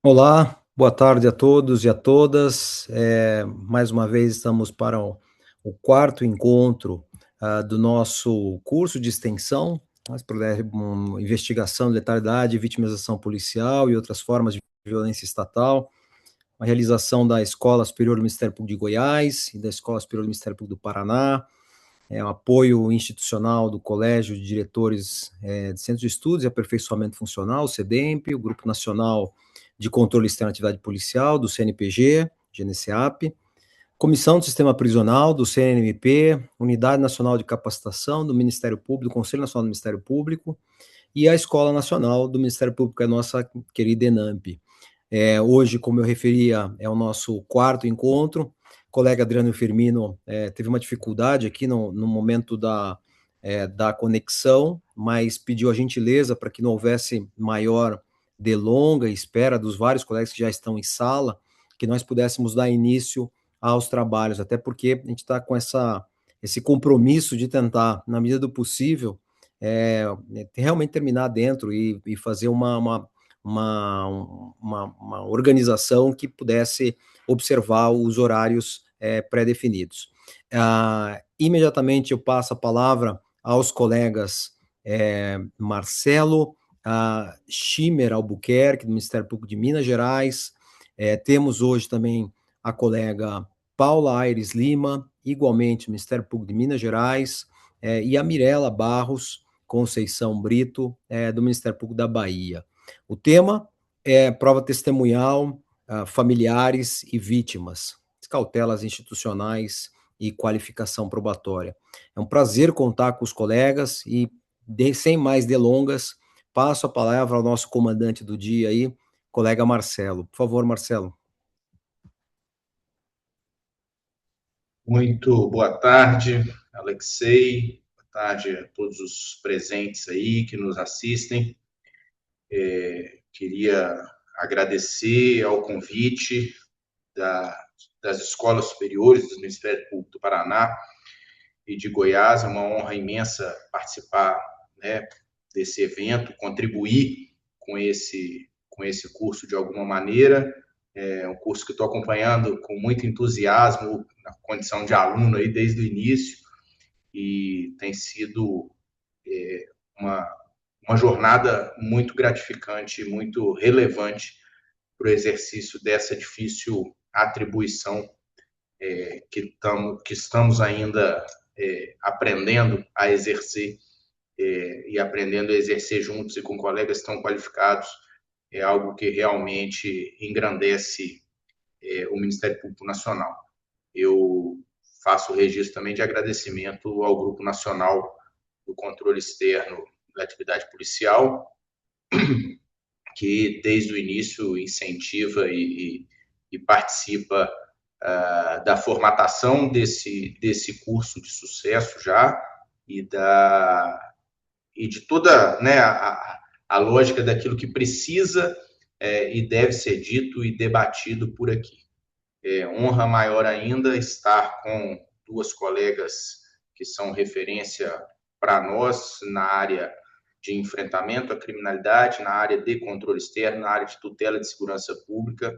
Olá, boa tarde a todos e a todas. Mais uma vez estamos para o quarto encontro do nosso curso de extensão, investigação de letalidade, vitimização policial e outras formas de violência estatal, uma realização da Escola Superior do Ministério Público de Goiás e da Escola Superior do Ministério Público do Paraná, um apoio institucional do Colégio de Diretores de Centros de Estudos e Aperfeiçoamento Funcional, o CEDEMP, o Grupo Nacional de Controle Externo da Atividade Policial, do CNPG, GNCAP, Comissão do Sistema Prisional, do CNMP, Unidade Nacional de Capacitação, do Ministério Público, do Conselho Nacional do Ministério Público, e a Escola Nacional do Ministério Público, a nossa querida ENAMP. Hoje, como eu referia, é o nosso quarto encontro. O colega Adriano Firmino teve uma dificuldade aqui no momento da conexão, mas pediu a gentileza para que não houvesse maior delonga e espera dos vários colegas que já estão em sala, que nós pudéssemos dar início aos trabalhos, até porque a gente está com esse compromisso de tentar, na medida do possível, realmente terminar dentro e fazer uma organização que pudesse observar os horários pré-definidos. Imediatamente eu passo a palavra aos colegas Marcelo Schimmer Albuquerque, do Ministério Público de Minas Gerais. Temos hoje também a colega Paula Aires Lima, igualmente do Ministério Público de Minas Gerais, e a Mirela Barros Conceição Brito, do Ministério Público da Bahia. O tema é prova testemunhal, familiares e vítimas, cautelas institucionais e qualificação probatória. É um prazer contar com os colegas e, sem mais delongas, passo a palavra ao nosso comandante do dia aí, colega Marcelo. Por favor, Marcelo. Muito boa tarde, Alexei. Boa tarde a todos os presentes aí que nos assistem. Queria agradecer ao convite das escolas superiores do Ministério Público do Paraná e de Goiás. É uma honra imensa participar, né, desse evento, contribuir com esse curso de alguma maneira. É um curso que estou acompanhando com muito entusiasmo, na condição de aluno aí desde o início, e tem sido uma jornada muito gratificante, muito relevante para o exercício dessa difícil atribuição que estamos ainda aprendendo a exercer e aprendendo a exercer juntos e com colegas tão qualificados. É algo que realmente engrandece o Ministério Público Nacional. Eu faço o registro também de agradecimento ao Grupo Nacional do Controle Externo da Atividade Policial, que desde o início incentiva e participa da formatação desse curso de sucesso já e de toda, né, a lógica daquilo que precisa e deve ser dito e debatido por aqui. Honra maior ainda estar com duas colegas que são referência para nós na área de enfrentamento à criminalidade, na área de controle externo, na área de tutela de segurança pública.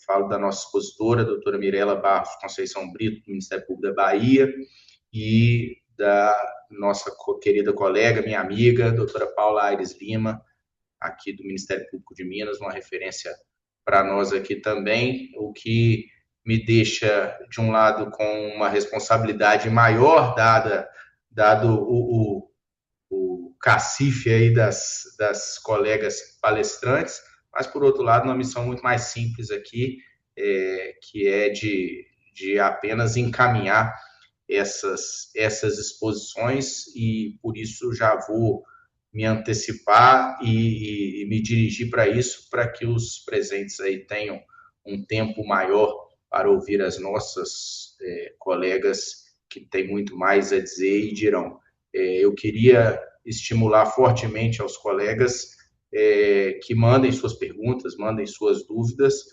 Falo da nossa expositora, a doutora Mirela Barros Conceição Brito, do Ministério Público da Bahia, e da nossa querida colega, minha amiga, doutora Paula Aires Lima, aqui do Ministério Público de Minas, uma referência para nós aqui também, o que me deixa, de um lado, com uma responsabilidade maior, dado o cacife aí das colegas palestrantes, mas, por outro lado, uma missão muito mais simples aqui, que é de apenas encaminhar essas exposições, e por isso já vou me antecipar e me dirigir para isso, para que os presentes aí tenham um tempo maior para ouvir as nossas colegas que têm muito mais a dizer e dirão. Eu queria estimular fortemente aos colegas que mandem suas perguntas, mandem suas dúvidas,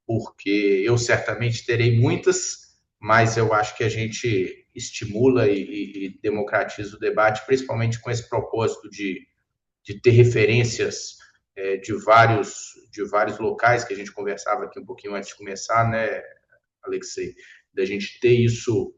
porque eu certamente terei muitas, mas eu acho que a gente estimula e democratiza o debate, principalmente com esse propósito de ter referências de vários locais que a gente conversava aqui um pouquinho antes de começar, né, Alexei? Da gente ter isso,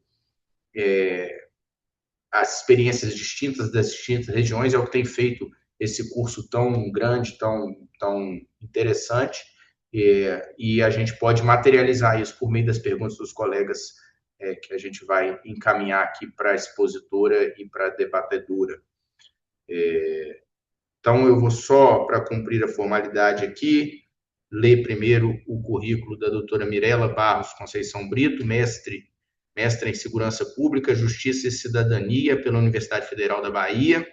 as experiências distintas das distintas regiões é o que tem feito esse curso tão grande, tão interessante, e a gente pode materializar isso por meio das perguntas dos colegas que a gente vai encaminhar aqui para a expositora e para a debatedora. Então, eu vou só, para cumprir a formalidade aqui, ler primeiro o currículo da doutora Mirela Barros Conceição Brito, mestra em Segurança Pública, Justiça e Cidadania pela Universidade Federal da Bahia,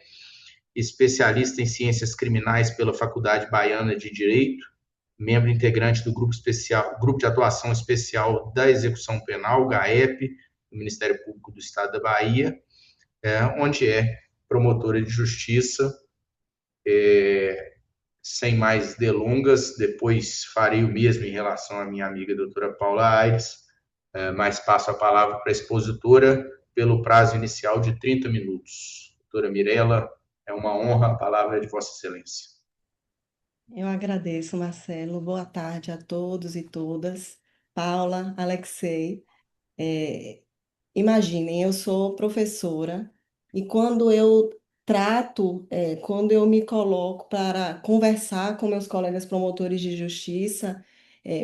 especialista em Ciências Criminais pela Faculdade Baiana de Direito, membro integrante do Grupo de Atuação Especial da Execução Penal, GAEP, do Ministério Público do Estado da Bahia, onde é promotora de justiça. Sem mais delongas, depois farei o mesmo em relação à minha amiga doutora Paula Aires, mas passo a palavra para a expositora pelo prazo inicial de 30 minutos. Doutora Mirela, é uma honra, a palavra é de Vossa Excelência. Eu agradeço, Marcelo. Boa tarde a todos e todas. Paula, Alexei. É, Imaginem, eu sou professora e quando eu me coloco para conversar com meus colegas promotores de justiça,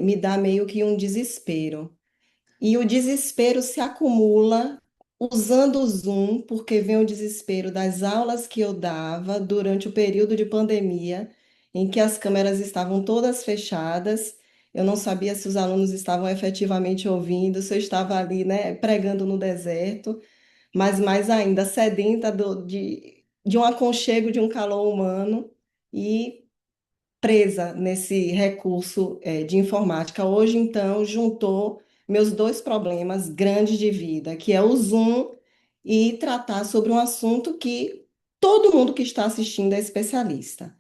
me dá meio que um desespero. E o desespero se acumula usando o Zoom, porque vem o desespero das aulas que eu dava durante o período de pandemia, em que as câmeras estavam todas fechadas. Eu não sabia se os alunos estavam efetivamente ouvindo, se eu estava ali, né, pregando no deserto, mas mais ainda, sedenta de um aconchego, de um calor humano. E presa nesse recurso de informática. Hoje, então, juntou meus dois problemas grandes de vida, que é o Zoom e tratar sobre um assunto que todo mundo que está assistindo é especialista.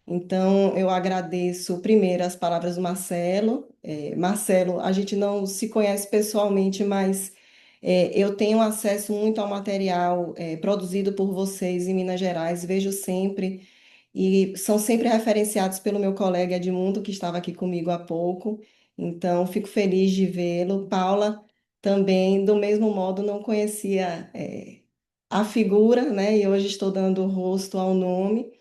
Então, eu agradeço primeiro as palavras do Marcelo. Marcelo, a gente não se conhece pessoalmente, mas eu tenho acesso muito ao material produzido por vocês em Minas Gerais, vejo sempre e são sempre referenciados pelo meu colega Edmundo, que estava aqui comigo há pouco. Então, fico feliz de vê-lo. Paula, também, do mesmo modo, não conhecia, a figura, né? E hoje estou dando rosto ao nome.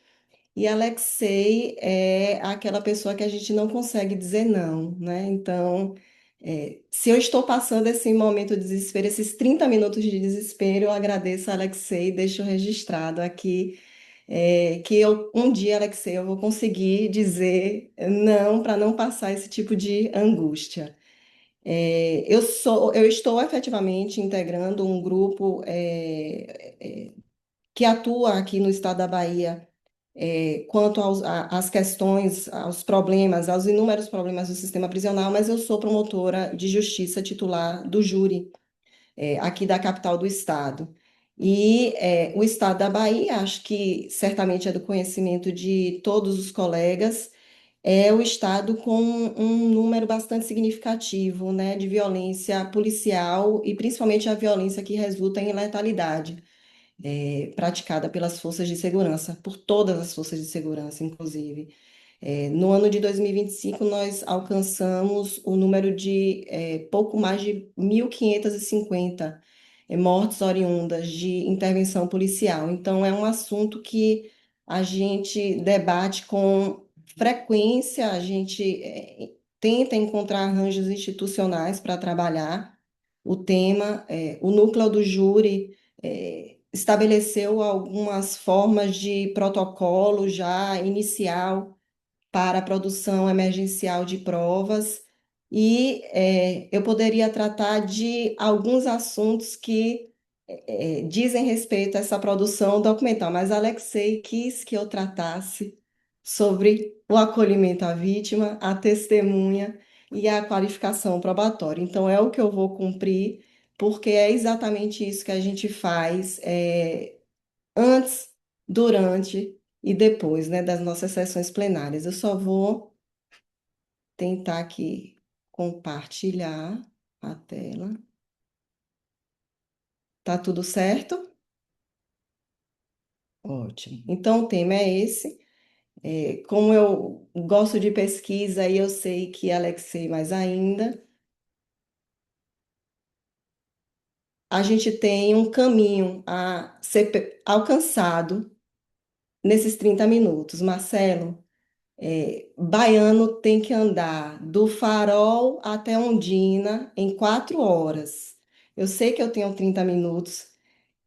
E Alexei é aquela pessoa que a gente não consegue dizer não, né? Então, se eu estou passando esse momento de desespero, esses 30 minutos de desespero, eu agradeço a Alexei, deixo registrado aqui que um dia, Alexei, eu vou conseguir dizer não para não passar esse tipo de angústia. Eu estou efetivamente integrando um grupo que atua aqui no estado da Bahia quanto às questões, aos problemas, aos inúmeros problemas do sistema prisional, mas eu sou promotora de justiça titular do júri aqui da capital do estado. E o estado da Bahia, acho que certamente é do conhecimento de todos os colegas, é o estado com um número bastante significativo, né, de violência policial e principalmente a violência que resulta em letalidade, praticada pelas forças de segurança, por todas as forças de segurança, inclusive. No ano de 2025, nós alcançamos o número de pouco mais de 1.550 mortes oriundas de intervenção policial. Então, é um assunto que a gente debate com frequência, a gente tenta encontrar arranjos institucionais para trabalhar o tema. O núcleo do júri estabeleceu algumas formas de protocolo já inicial para a produção emergencial de provas, e eu poderia tratar de alguns assuntos que dizem respeito a essa produção documental, mas Alexei quis que eu tratasse sobre o acolhimento à vítima, à testemunha, e a qualificação probatória. Então, é o que eu vou cumprir, porque é exatamente isso que a gente faz antes, durante e depois, né, das nossas sessões plenárias. Eu só vou tentar aqui compartilhar a tela. Tá tudo certo? Ótimo. Então, o tema é esse. Como eu gosto de pesquisa e eu sei que Alexei mais ainda, a gente tem um caminho a ser alcançado nesses 30 minutos. Marcelo, baiano tem que andar do Farol até Ondina em 4 horas. Eu sei que eu tenho 30 minutos.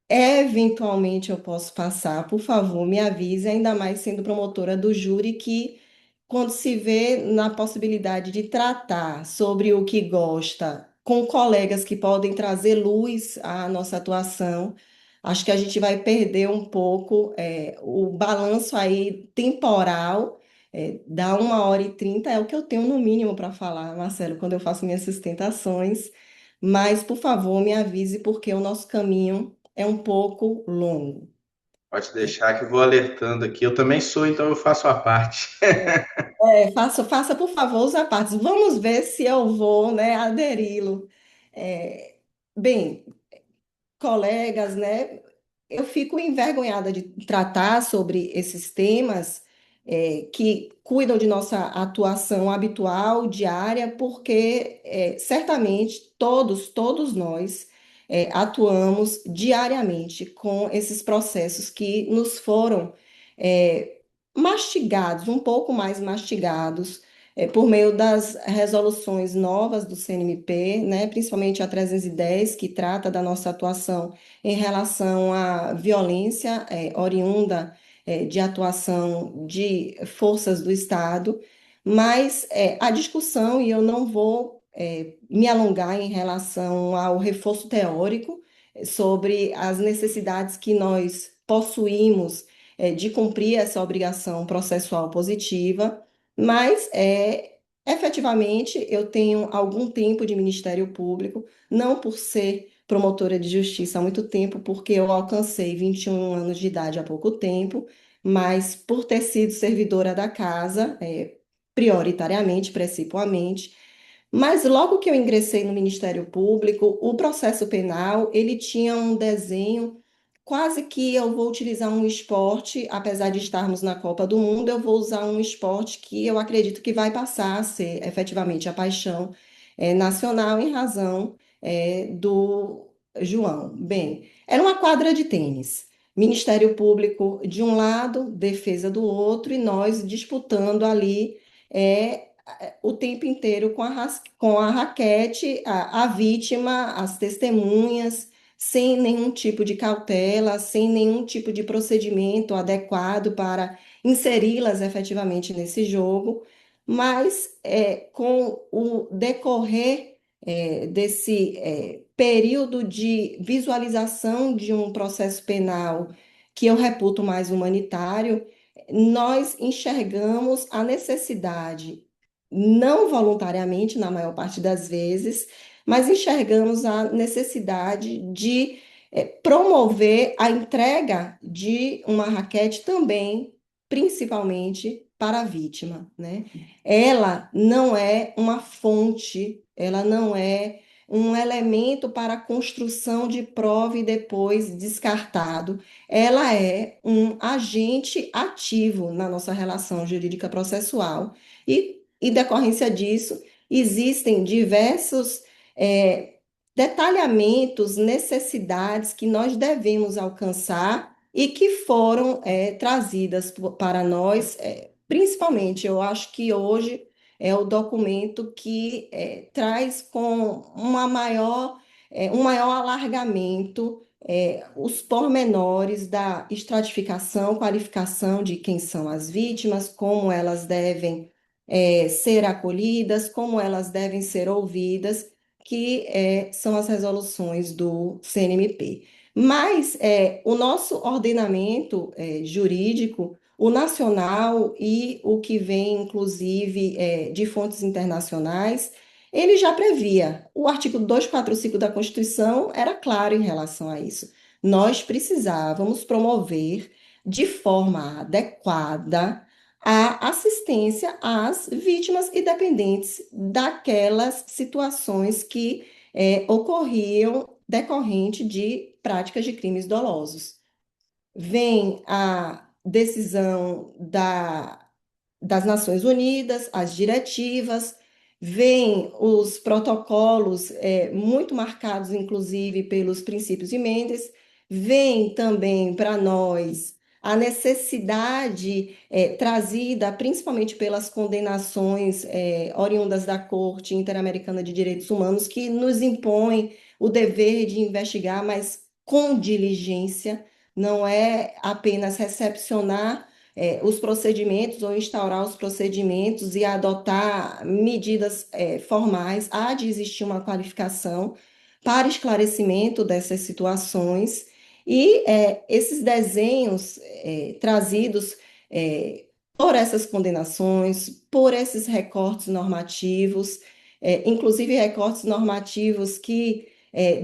Eventualmente eu posso passar, por favor, me avise, ainda mais sendo promotora do júri, que quando se vê na possibilidade de tratar sobre o que gosta com colegas que podem trazer luz à nossa atuação, acho que a gente vai perder um pouco o balanço aí temporal. Da 1h30 é o que eu tenho no mínimo para falar, Marcelo, quando eu faço minhas sustentações. Mas, por favor, me avise, porque o nosso caminho é um pouco longo. Pode deixar que eu vou alertando aqui. Eu também sou, então eu faço a parte. Faça, por favor, os apartes. Vamos ver se eu vou, né, aderi-lo. É, bem, colegas, né? Eu fico envergonhada de tratar sobre esses temas que cuidam de nossa atuação habitual, diária, porque certamente todos nós atuamos diariamente com esses processos que nos foram é, mastigados, um pouco mais mastigados, por meio das resoluções novas do CNMP, né, principalmente a 310, que trata da nossa atuação em relação à violência oriunda de atuação de forças do Estado, mas a discussão, e eu não vou me alongar em relação ao reforço teórico sobre as necessidades que nós possuímos de cumprir essa obrigação processual positiva, mas efetivamente eu tenho algum tempo de Ministério Público, não por ser promotora de justiça há muito tempo, porque eu alcancei 21 anos de idade há pouco tempo, mas por ter sido servidora da casa, prioritariamente, principalmente. Mas logo que eu ingressei no Ministério Público, o processo penal, ele tinha um desenho quase que eu vou utilizar um esporte, apesar de estarmos na Copa do Mundo, eu vou usar um esporte que eu acredito que vai passar a ser efetivamente a paixão nacional em razão do João. Bem, era uma quadra de tênis. Ministério Público de um lado, defesa do outro, e nós disputando ali o tempo inteiro com a raquete, a vítima, as testemunhas, sem nenhum tipo de cautela, sem nenhum tipo de procedimento adequado para inseri-las efetivamente nesse jogo, mas com o decorrer desse período de visualização de um processo penal que eu reputo mais humanitário, nós enxergamos a necessidade, não voluntariamente, na maior parte das vezes, mas enxergamos a necessidade de promover a entrega de uma raquete também, principalmente para a vítima, né? Ela não é uma fonte, ela não é um elemento para a construção de prova e depois descartado. Ela é um agente ativo na nossa relação jurídica processual e, em decorrência disso, existem diversos detalhamentos, necessidades que nós devemos alcançar e que foram trazidas para nós, principalmente, eu acho que hoje é o documento que traz com um maior alargamento os pormenores da estratificação, qualificação de quem são as vítimas, como elas devem ser acolhidas, como elas devem ser ouvidas, que são as resoluções do CNMP. Mas o nosso ordenamento jurídico, o nacional e o que vem, inclusive, de fontes internacionais, ele já previa. O artigo 245 da Constituição era claro em relação a isso. Nós precisávamos promover de forma adequada a assistência às vítimas e dependentes daquelas situações que ocorriam decorrente de práticas de crimes dolosos. Vem a decisão das Nações Unidas, as diretivas, vêm os protocolos, muito marcados, inclusive, pelos princípios de Mendes, vem também para nós a necessidade trazida principalmente pelas condenações oriundas da Corte Interamericana de Direitos Humanos, que nos impõe o dever de investigar, mas com diligência, não é apenas recepcionar os procedimentos ou instaurar os procedimentos e adotar medidas formais. Há de existir uma qualificação para esclarecimento dessas situações e esses desenhos trazidos por essas condenações, por esses recortes normativos, inclusive recortes normativos que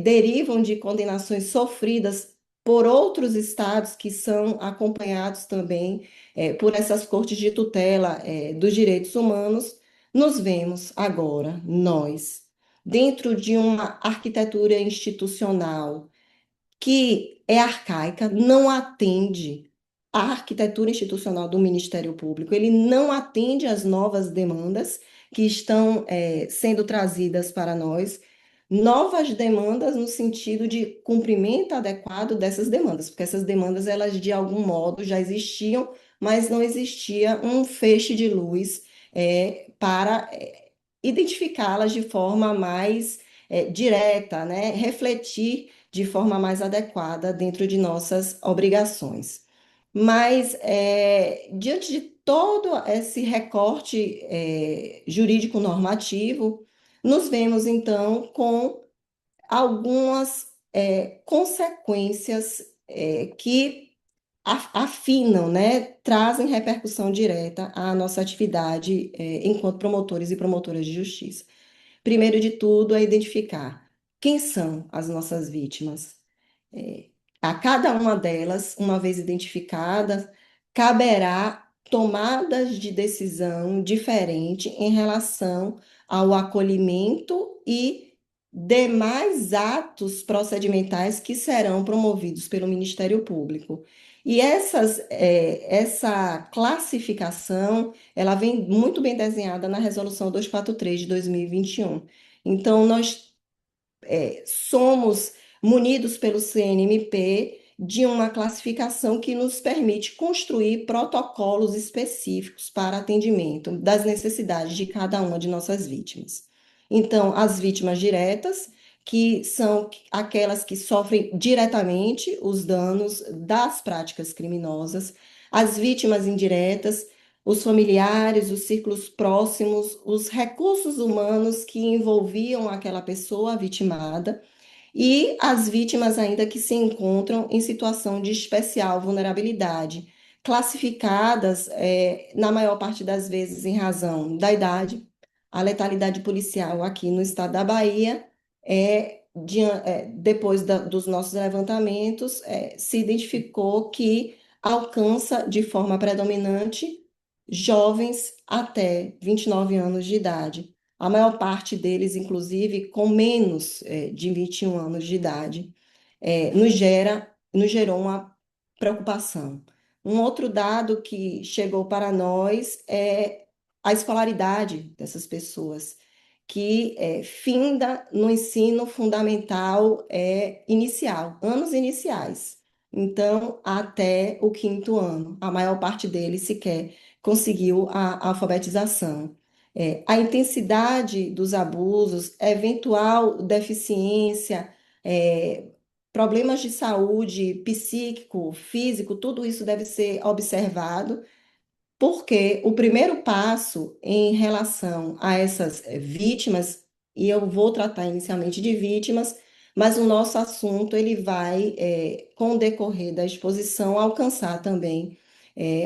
derivam de condenações sofridas por outros estados que são acompanhados também por essas cortes de tutela dos direitos humanos, nos vemos agora, nós, dentro de uma arquitetura institucional que é arcaica, não atende à arquitetura institucional do Ministério Público, ele não atende às novas demandas que estão sendo trazidas para nós, novas demandas no sentido de cumprimento adequado dessas demandas, porque essas demandas, elas de algum modo já existiam, mas não existia um feixe de luz para identificá-las de forma mais direta, né? Refletir de forma mais adequada dentro de nossas obrigações. Mas, diante de todo esse recorte jurídico normativo, nos vemos, então, com algumas consequências que afinam, né, trazem repercussão direta à nossa atividade enquanto promotores e promotoras de justiça. Primeiro de tudo, é identificar quem são as nossas vítimas. É, a cada uma delas, uma vez identificadas, caberá tomadas de decisão diferente em relação ao acolhimento e demais atos procedimentais que serão promovidos pelo Ministério Público. E essa classificação, ela vem muito bem desenhada na Resolução 243 de 2021. Então, nós somos munidos pelo CNMP de uma classificação que nos permite construir protocolos específicos para atendimento das necessidades de cada uma de nossas vítimas. Então, as vítimas diretas, que são aquelas que sofrem diretamente os danos das práticas criminosas, as vítimas indiretas, os familiares, os círculos próximos, os recursos humanos que envolviam aquela pessoa vitimada e as vítimas ainda que se encontram em situação de especial vulnerabilidade, classificadas, na maior parte das vezes, em razão da idade. A letalidade policial aqui no estado da Bahia, depois dos nossos levantamentos, se identificou que alcança de forma predominante jovens até 29 anos de idade. A maior parte deles, inclusive, com menos de 21 anos de idade, nos gerou uma preocupação. Um outro dado que chegou para nós é a escolaridade dessas pessoas, que finda no ensino fundamental inicial, anos iniciais. Então, até o 5º ano. A maior parte deles sequer conseguiu a alfabetização. A intensidade dos abusos, eventual deficiência, problemas de saúde psíquico, físico, tudo isso deve ser observado, porque o primeiro passo em relação a essas vítimas, e eu vou tratar inicialmente de vítimas, mas o nosso assunto ele vai, com o decorrer da exposição, alcançar também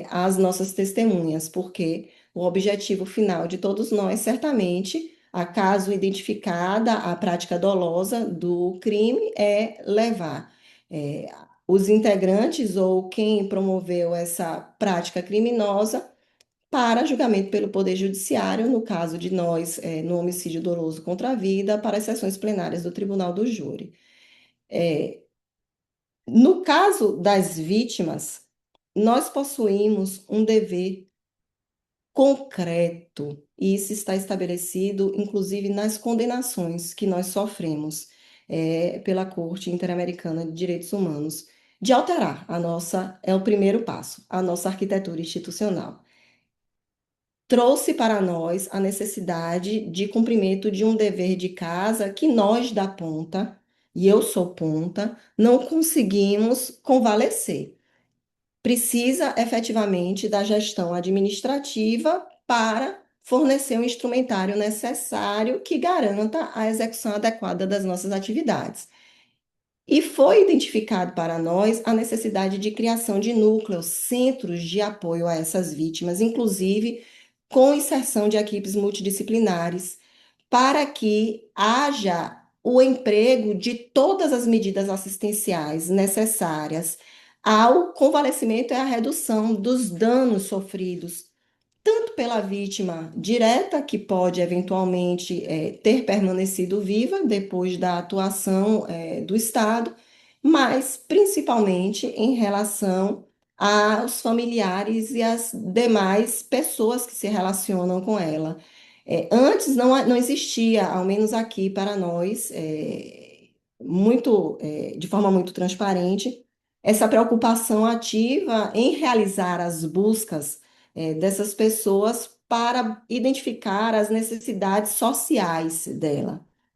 as nossas testemunhas, porque o objetivo final de todos nós, certamente, acaso identificada a prática dolosa do crime, é levar é, os integrantes ou quem promoveu essa prática criminosa para julgamento pelo Poder Judiciário, no caso de nós, no homicídio doloso contra a vida, para as sessões plenárias do Tribunal do Júri. No caso das vítimas, nós possuímos um dever concreto, e isso está estabelecido, inclusive, nas condenações que nós sofremos pela Corte Interamericana de Direitos Humanos, de alterar é o primeiro passo, a nossa arquitetura institucional. Trouxe para nós a necessidade de cumprimento de um dever de casa que nós da ponta, e eu sou ponta, não conseguimos convalescer. Precisa efetivamente da gestão administrativa para fornecer o instrumentário necessário que garanta a execução adequada das nossas atividades. E foi identificado para nós a necessidade de criação de núcleos, centros de apoio a essas vítimas, inclusive com inserção de equipes multidisciplinares, para que haja o emprego de todas as medidas assistenciais necessárias ao convalescimento e à redução dos danos sofridos, tanto pela vítima direta, que pode eventualmente ter permanecido viva depois da atuação do Estado, mas principalmente em relação aos familiares e às demais pessoas que se relacionam com ela. Antes não existia, ao menos aqui para nós, de forma muito transparente, essa preocupação ativa em realizar as buscas dessas pessoas para identificar as necessidades sociais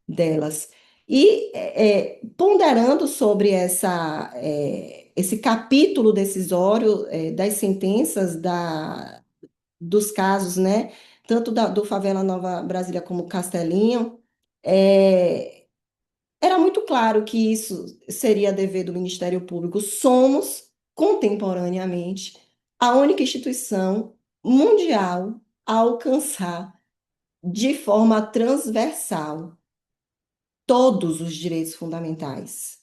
delas. E ponderando sobre esse capítulo decisório das sentenças dos casos, né, tanto do Favela Nova Brasília como Castelinho, é, era muito claro que isso seria dever do Ministério Público. Somos, contemporaneamente, a única instituição mundial a alcançar de forma transversal todos os direitos fundamentais,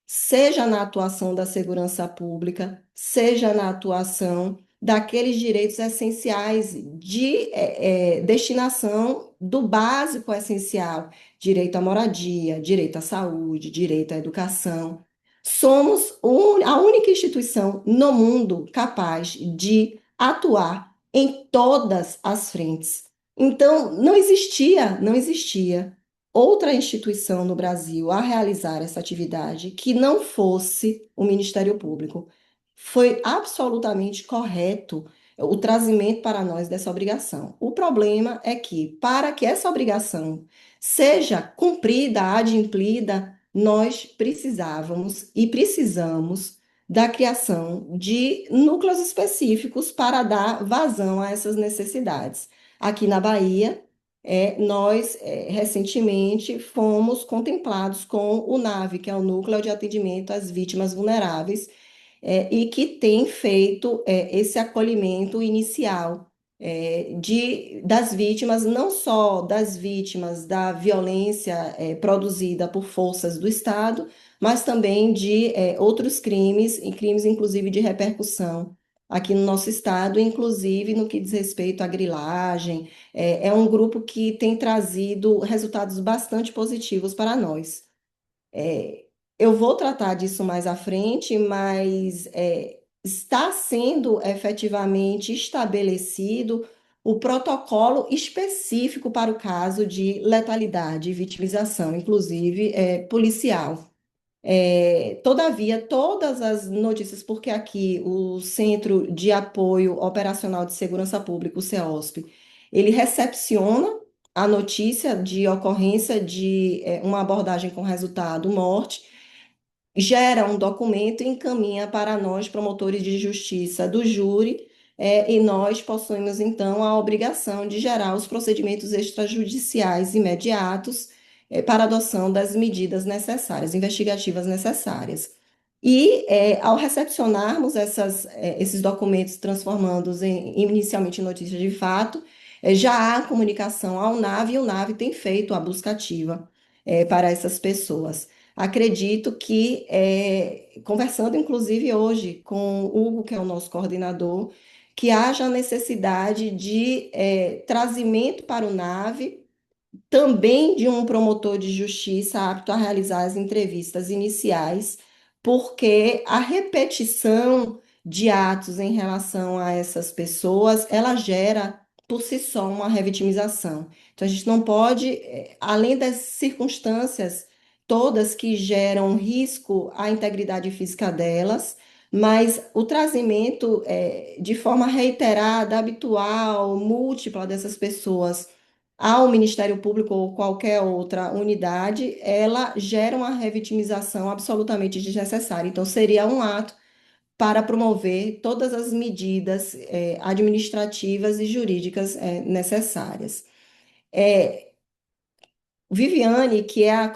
seja na atuação da segurança pública, seja na atuação daqueles direitos essenciais de destinação do básico essencial, direito à moradia, direito à saúde, direito à educação. Somos a única instituição no mundo capaz de atuar em todas as frentes. Então, não existia outra instituição no Brasil a realizar essa atividade que não fosse o Ministério Público. Foi absolutamente correto o trazimento para nós dessa obrigação. O problema é que, para que essa obrigação seja cumprida, adimplida, nós precisávamos e precisamos da criação de núcleos específicos para dar vazão a essas necessidades. Aqui na Bahia, nós recentemente fomos contemplados com o NAVE, que é o Núcleo de Atendimento às Vítimas Vulneráveis, e que tem feito esse acolhimento inicial das vítimas, não só das vítimas da violência produzida por forças do Estado, mas também de outros crimes, e crimes inclusive de repercussão aqui no nosso estado, inclusive no que diz respeito à grilagem. É um grupo que tem trazido resultados bastante positivos para nós. Eu vou tratar disso mais à frente, mas está sendo efetivamente estabelecido o protocolo específico para o caso de letalidade e vitimização, inclusive policial. Todavia, todas as notícias, porque aqui o Centro de Apoio Operacional de Segurança Pública, o CEOSP, ele recepciona a notícia de ocorrência de uma abordagem com resultado morte, gera um documento e encaminha para nós, promotores de justiça do júri, e nós possuímos, então, a obrigação de gerar os procedimentos extrajudiciais imediatos para adoção das medidas necessárias, investigativas necessárias. E ao recepcionarmos esses documentos, transformando-os inicialmente em notícias de fato, já há comunicação ao NAV e o NAV tem feito a busca ativa para essas pessoas. Acredito que, conversando inclusive hoje com o Hugo, que é o nosso coordenador, que haja necessidade de trazimento para o NAV também de um promotor de justiça apto a realizar as entrevistas iniciais, porque a repetição de atos em relação a essas pessoas, ela gera por si só uma revitimização. Então a gente não pode, além das circunstâncias todas que geram risco à integridade física delas, mas o trazimento de forma reiterada, habitual, múltipla dessas pessoas ao Ministério Público ou qualquer outra unidade, ela gera uma revitimização absolutamente desnecessária. Então, seria um ato para promover todas as medidas administrativas e jurídicas necessárias. Viviane, que é a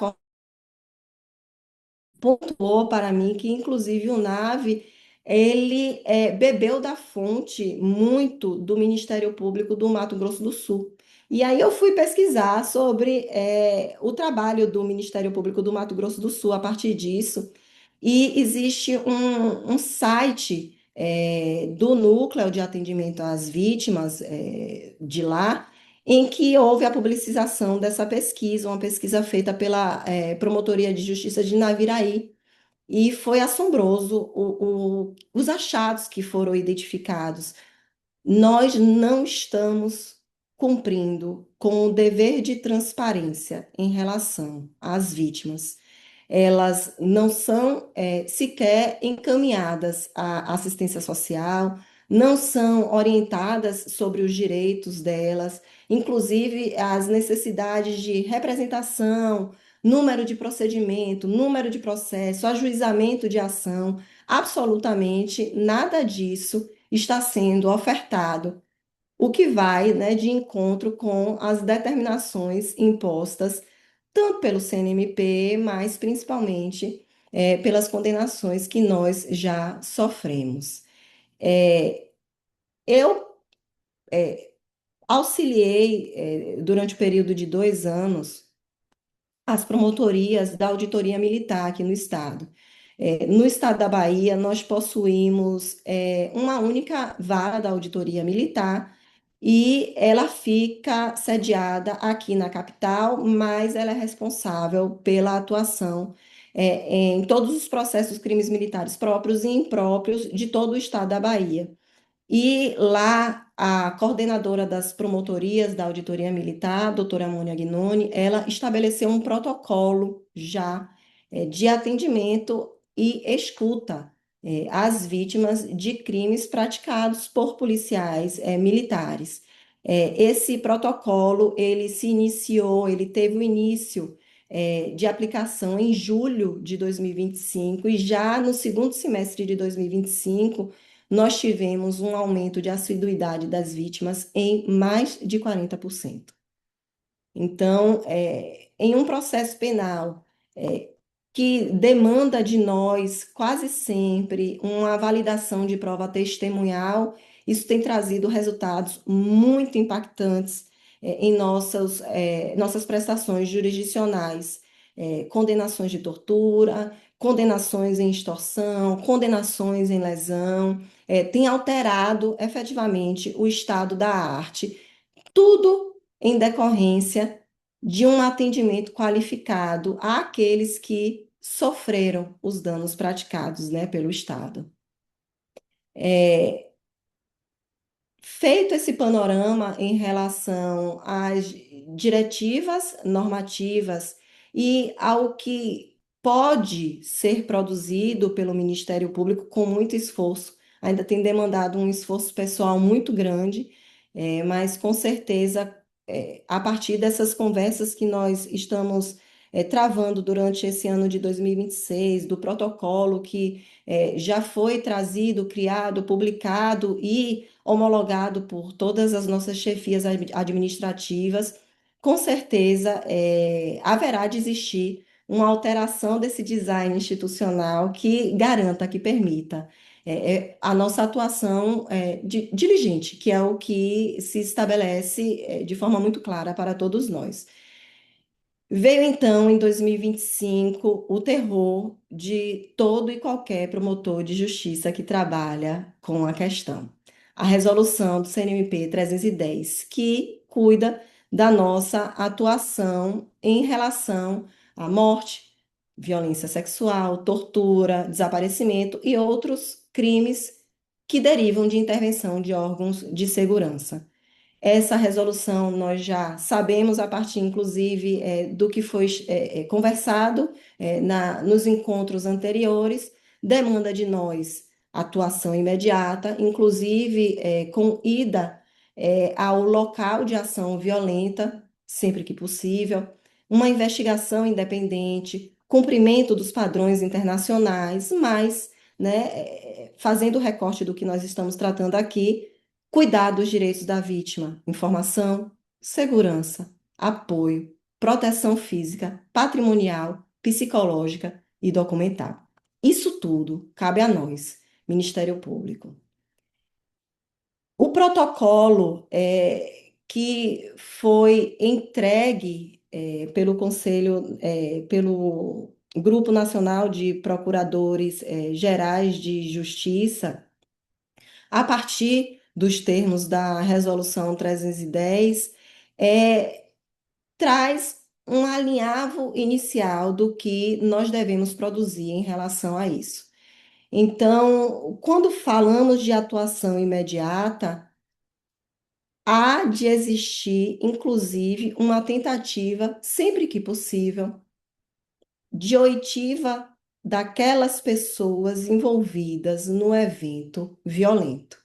pontuou para mim que, inclusive, o NAVE, ele bebeu da fonte muito do Ministério Público do Mato Grosso do Sul. E aí eu fui pesquisar sobre o trabalho do Ministério Público do Mato Grosso do Sul a partir disso, e existe um site do Núcleo de Atendimento às Vítimas de lá, em que houve a publicização dessa pesquisa, uma pesquisa feita pela Promotoria de Justiça de Naviraí, e foi assombroso os achados que foram identificados. Nós não estamos cumprindo com o dever de transparência em relação às vítimas. Elas não são sequer encaminhadas à assistência social, não são orientadas sobre os direitos delas, inclusive as necessidades de representação, número de procedimento, número de processo, ajuizamento de ação, absolutamente nada disso está sendo ofertado, o que vai, né, de encontro com as determinações impostas tanto pelo CNMP, mas principalmente pelas condenações que nós já sofremos. É, eu auxiliei, durante o período de 2 anos, as promotorias da auditoria militar aqui no estado. No estado da Bahia, nós possuímos uma única vara da auditoria militar e ela fica sediada aqui na capital, mas ela é responsável pela atuação em todos os processos crimes militares próprios e impróprios de todo o estado da Bahia. E lá, a coordenadora das promotorias da Auditoria Militar, doutora Mônia Gnoni, ela estabeleceu um protocolo já de atendimento e escuta às vítimas de crimes praticados por policiais militares. Esse protocolo, ele se iniciou, ele teve o início de aplicação em julho de 2025 e já no segundo semestre de 2025 nós tivemos um aumento de assiduidade das vítimas em mais de 40%. Então, em um processo penal que demanda de nós quase sempre uma validação de prova testemunhal, isso tem trazido resultados muito impactantes em nossas prestações jurisdicionais, condenações de tortura, condenações em extorsão, condenações em lesão, tem alterado efetivamente o estado da arte, tudo em decorrência de um atendimento qualificado àqueles que sofreram os danos praticados, né, pelo Estado. Feito esse panorama em relação às diretivas normativas e ao que pode ser produzido pelo Ministério Público com muito esforço, ainda tem demandado um esforço pessoal muito grande, mas com certeza, a partir dessas conversas que nós estamos travando durante esse ano de 2026, do protocolo que já foi trazido, criado, publicado e homologado por todas as nossas chefias administrativas, com certeza haverá de existir uma alteração desse design institucional que garanta, que permita a nossa atuação diligente, que é o que se estabelece de forma muito clara para todos nós. Veio então, em 2025, o terror de todo e qualquer promotor de justiça que trabalha com a questão. A resolução do CNMP 310, que cuida da nossa atuação em relação à morte, violência sexual, tortura, desaparecimento e outros crimes que derivam de intervenção de órgãos de segurança. Essa resolução nós já sabemos a partir, inclusive, do que foi conversado nos encontros anteriores, demanda de nós atuação imediata, inclusive com ida ao local de ação violenta, sempre que possível, uma investigação independente, cumprimento dos padrões internacionais, mas, né, fazendo o recorte do que nós estamos tratando aqui, cuidar dos direitos da vítima, informação, segurança, apoio, proteção física, patrimonial, psicológica e documental. Isso tudo cabe a nós, Ministério Público. O protocolo que foi entregue pelo Conselho, pelo Grupo Nacional de Procuradores Gerais de Justiça, a partir dos termos da Resolução 310, traz um alinhavo inicial do que nós devemos produzir em relação a isso. Então, quando falamos de atuação imediata, há de existir, inclusive, uma tentativa, sempre que possível, de oitiva daquelas pessoas envolvidas no evento violento.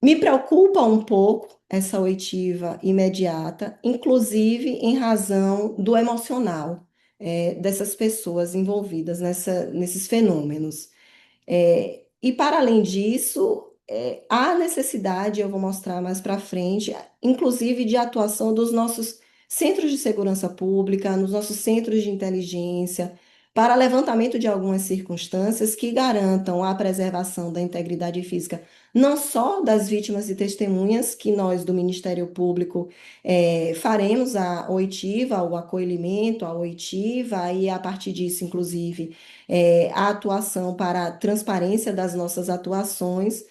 Me preocupa um pouco essa oitiva imediata, inclusive em razão do emocional dessas pessoas envolvidas nesses fenômenos. E para além disso, há necessidade, eu vou mostrar mais para frente, inclusive de atuação dos nossos centros de segurança pública, nos nossos centros de inteligência, para levantamento de algumas circunstâncias que garantam a preservação da integridade física, não só das vítimas e testemunhas, que nós do Ministério Público faremos a oitiva, o acolhimento, a oitiva, e a partir disso, inclusive, a atuação para a transparência das nossas atuações,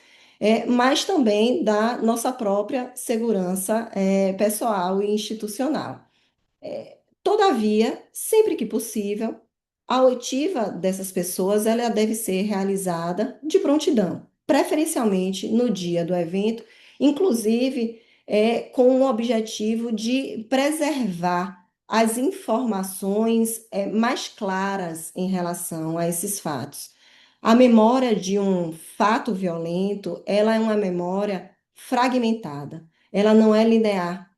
mas também da nossa própria segurança pessoal e institucional. Todavia, sempre que possível, a oitiva dessas pessoas ela deve ser realizada de prontidão, preferencialmente no dia do evento, inclusive com o objetivo de preservar as informações mais claras em relação a esses fatos. A memória de um fato violento, ela é uma memória fragmentada, ela não é linear.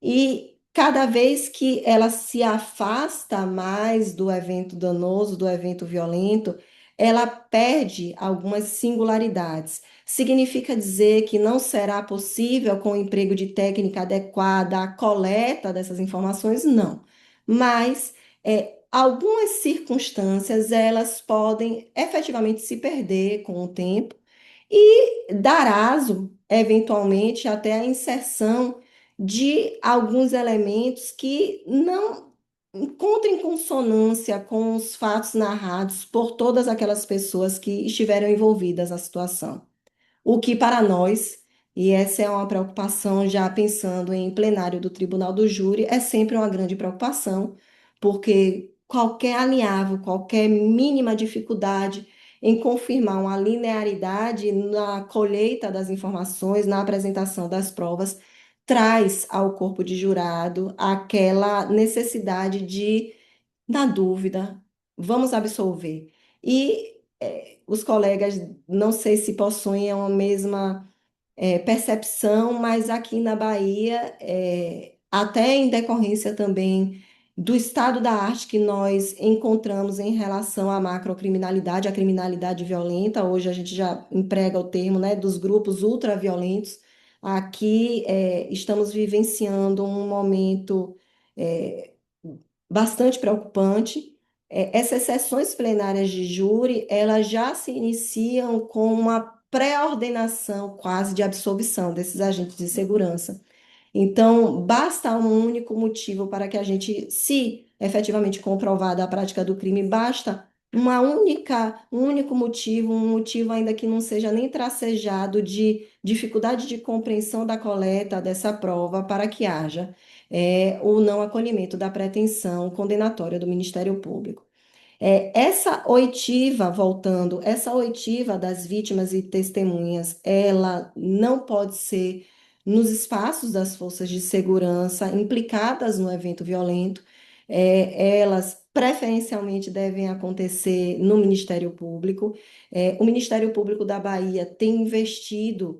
E cada vez que ela se afasta mais do evento danoso, do evento violento, ela perde algumas singularidades. Significa dizer que não será possível, com o emprego de técnica adequada, a coleta dessas informações? Não. Mas algumas circunstâncias, elas podem efetivamente se perder com o tempo e dar aso, eventualmente, até a inserção de alguns elementos que não encontrem consonância com os fatos narrados por todas aquelas pessoas que estiveram envolvidas na situação. O que para nós, e essa é uma preocupação já pensando em plenário do Tribunal do Júri, é sempre uma grande preocupação, porque qualquer alinhavo, qualquer mínima dificuldade em confirmar uma linearidade na colheita das informações, na apresentação das provas, traz ao corpo de jurado aquela necessidade de, na dúvida, vamos absolver. E os colegas, não sei se possuem a mesma percepção, mas aqui na Bahia, até em decorrência também do estado da arte que nós encontramos em relação à macrocriminalidade, a criminalidade violenta, hoje a gente já emprega o termo, né, dos grupos ultraviolentos. Aqui estamos vivenciando um momento bastante preocupante. Essas sessões plenárias de júri, elas já se iniciam com uma pré-ordenação quase de absolvição desses agentes de segurança. Então, basta um único motivo para que a gente, se efetivamente comprovada a prática do crime, basta um único motivo, um motivo ainda que não seja nem tracejado de dificuldade de compreensão da coleta dessa prova para que haja o não acolhimento da pretensão condenatória do Ministério Público. Essa oitiva, voltando, essa oitiva das vítimas e testemunhas, ela não pode ser nos espaços das forças de segurança implicadas no evento violento. Elas preferencialmente devem acontecer no Ministério Público. O Ministério Público da Bahia tem investido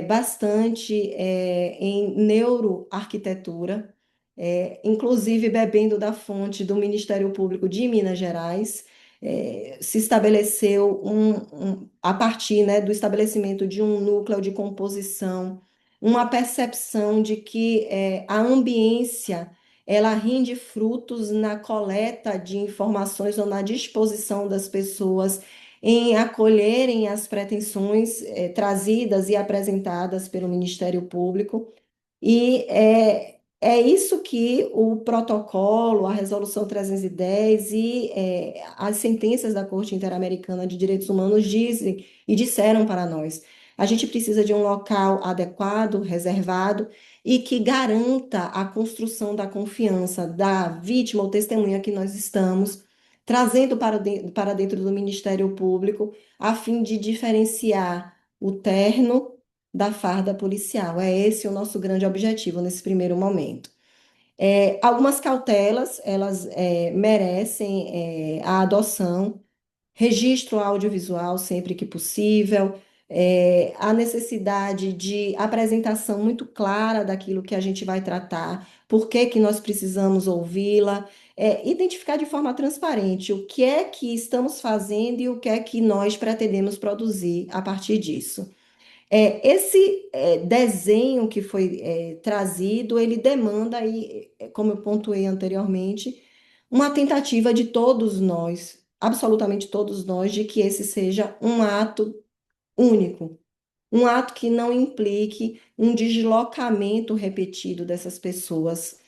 bastante em neuroarquitetura, inclusive bebendo da fonte do Ministério Público de Minas Gerais. Se estabeleceu a partir, né, do estabelecimento de um núcleo de composição, uma percepção de que a ambiência ela rende frutos na coleta de informações ou na disposição das pessoas em acolherem as pretensões trazidas e apresentadas pelo Ministério Público. E é isso que o protocolo, a Resolução 310 e as sentenças da Corte Interamericana de Direitos Humanos dizem e disseram para nós. A gente precisa de um local adequado, reservado e que garanta a construção da confiança da vítima ou testemunha que nós estamos trazendo para dentro do Ministério Público, a fim de diferenciar o terno da farda policial. É esse o nosso grande objetivo nesse primeiro momento. Algumas cautelas, elas merecem a adoção, registro audiovisual sempre que possível, a necessidade de apresentação muito clara daquilo que a gente vai tratar, por que que nós precisamos ouvi-la, identificar de forma transparente o que é que estamos fazendo e o que é que nós pretendemos produzir a partir disso. Esse desenho que foi trazido, ele demanda, aí, como eu pontuei anteriormente, uma tentativa de todos nós, absolutamente todos nós, de que esse seja um ato único, um ato que não implique um deslocamento repetido dessas pessoas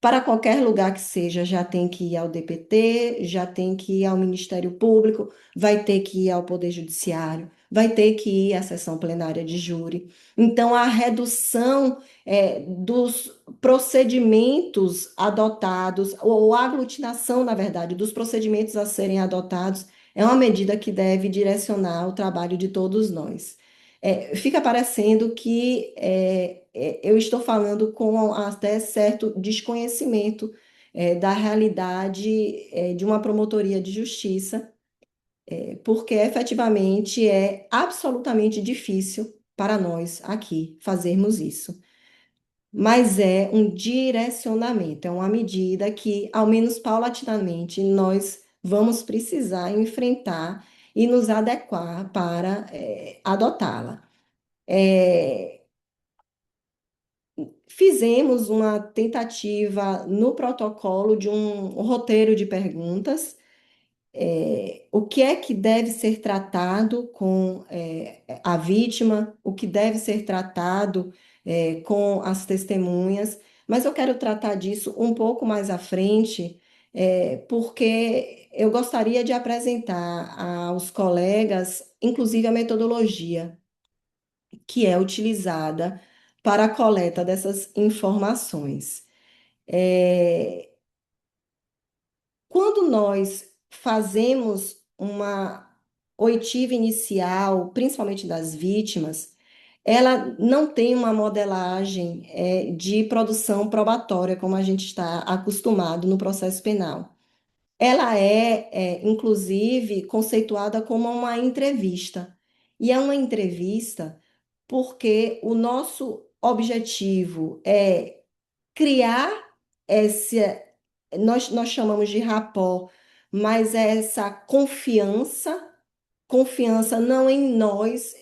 para qualquer lugar que seja, já tem que ir ao DPT, já tem que ir ao Ministério Público, vai ter que ir ao Poder Judiciário, vai ter que ir à sessão plenária de júri. Então, a redução dos procedimentos adotados, ou a aglutinação, na verdade, dos procedimentos a serem adotados, é uma medida que deve direcionar o trabalho de todos nós. Fica parecendo que eu estou falando com até certo desconhecimento da realidade de uma promotoria de justiça, porque efetivamente é absolutamente difícil para nós aqui fazermos isso. Mas é um direcionamento, é uma medida que, ao menos paulatinamente, nós vamos precisar enfrentar e nos adequar para adotá-la. Fizemos uma tentativa no protocolo de um roteiro de perguntas. O que é que deve ser tratado com a vítima, o que deve ser tratado com as testemunhas, mas eu quero tratar disso um pouco mais à frente, porque eu gostaria de apresentar aos colegas, inclusive, a metodologia que é utilizada para a coleta dessas informações. É, Quando nós fazemos uma oitiva inicial, principalmente das vítimas, ela não tem uma modelagem de produção probatória, como a gente está acostumado no processo penal. Ela inclusive, conceituada como uma entrevista. E é uma entrevista porque o nosso objetivo é criar esse, nós chamamos de rapport, mas é essa confiança, confiança não em nós,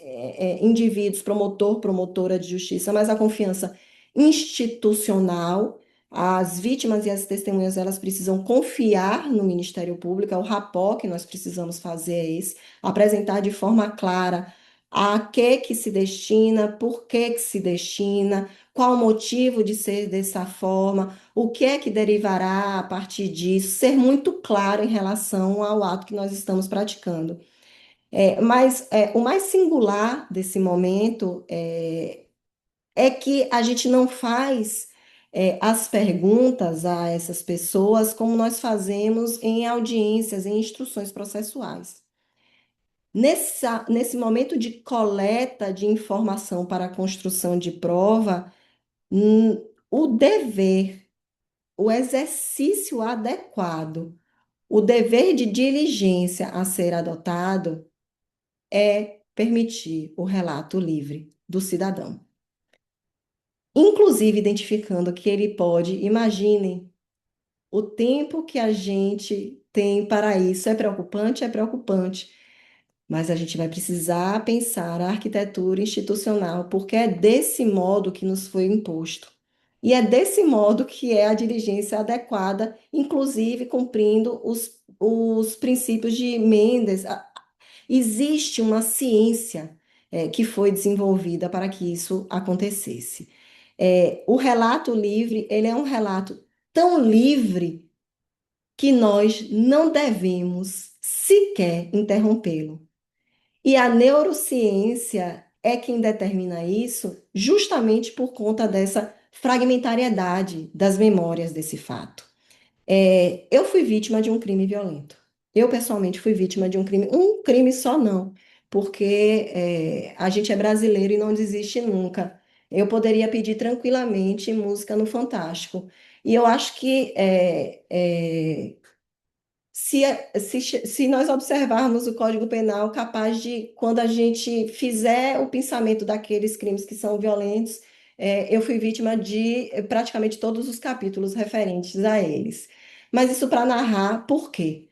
indivíduos, promotor, promotora de justiça, mas a confiança institucional As vítimas e as testemunhas, elas precisam confiar no Ministério Público, é o rapport que nós precisamos fazer é esse, apresentar de forma clara a que se destina, por que se destina, qual o motivo de ser dessa forma, o que é que derivará a partir disso, ser muito claro em relação ao ato que nós estamos praticando. Mas o mais singular desse momento é que a gente não faz as perguntas a essas pessoas como nós fazemos em audiências, em instruções processuais. Nesse momento de coleta de informação para a construção de prova, o dever, o exercício adequado, o dever de diligência a ser adotado é permitir o relato livre do cidadão. Inclusive identificando que ele pode, imaginem, o tempo que a gente tem para isso é preocupante, mas a gente vai precisar pensar a arquitetura institucional, porque é desse modo que nos foi imposto. E é desse modo que é a diligência adequada, inclusive cumprindo os princípios de Mendes. Existe uma ciência que foi desenvolvida para que isso acontecesse. O relato livre, ele é um relato tão livre que nós não devemos sequer interrompê-lo. E a neurociência é quem determina isso justamente por conta dessa fragmentariedade das memórias desse fato. Eu fui vítima de um crime violento. Eu, pessoalmente, fui vítima de um crime só não, porque a gente é brasileiro e não desiste nunca. Eu poderia pedir tranquilamente música no Fantástico. E eu acho que se nós observarmos o Código Penal, capaz de, quando a gente fizer o pensamento daqueles crimes que são violentos, eu fui vítima de praticamente todos os capítulos referentes a eles. Mas isso para narrar por quê?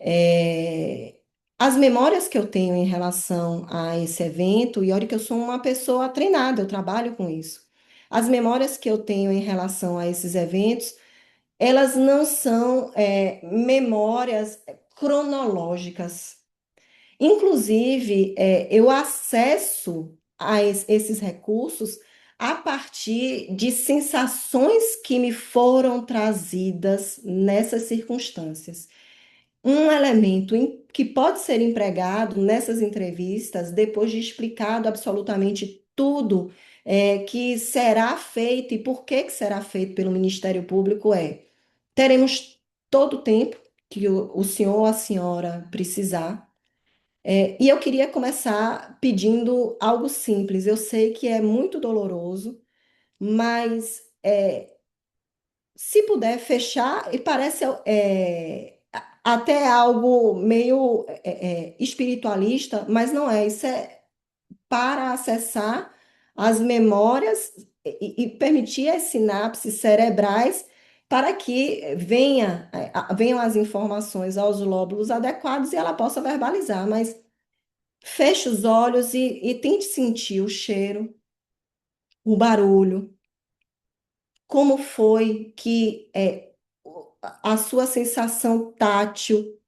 É, as memórias que eu tenho em relação a esse evento, e olha que eu sou uma pessoa treinada, eu trabalho com isso. As memórias que eu tenho em relação a esses eventos elas não são memórias cronológicas. Inclusive, eu acesso a esses recursos a partir de sensações que me foram trazidas nessas circunstâncias. Um elemento que pode ser empregado nessas entrevistas, depois de explicado absolutamente tudo que será feito e por que será feito pelo Ministério Público, teremos todo o tempo que o senhor ou a senhora precisar. E eu queria começar pedindo algo simples. Eu sei que é muito doloroso, mas se puder fechar, e parece até algo meio espiritualista, mas não é. Isso é para acessar as memórias e permitir as sinapses cerebrais para que venham as informações aos lóbulos adequados e ela possa verbalizar. Mas feche os olhos e tente sentir o cheiro, o barulho, como foi que a sua sensação tátil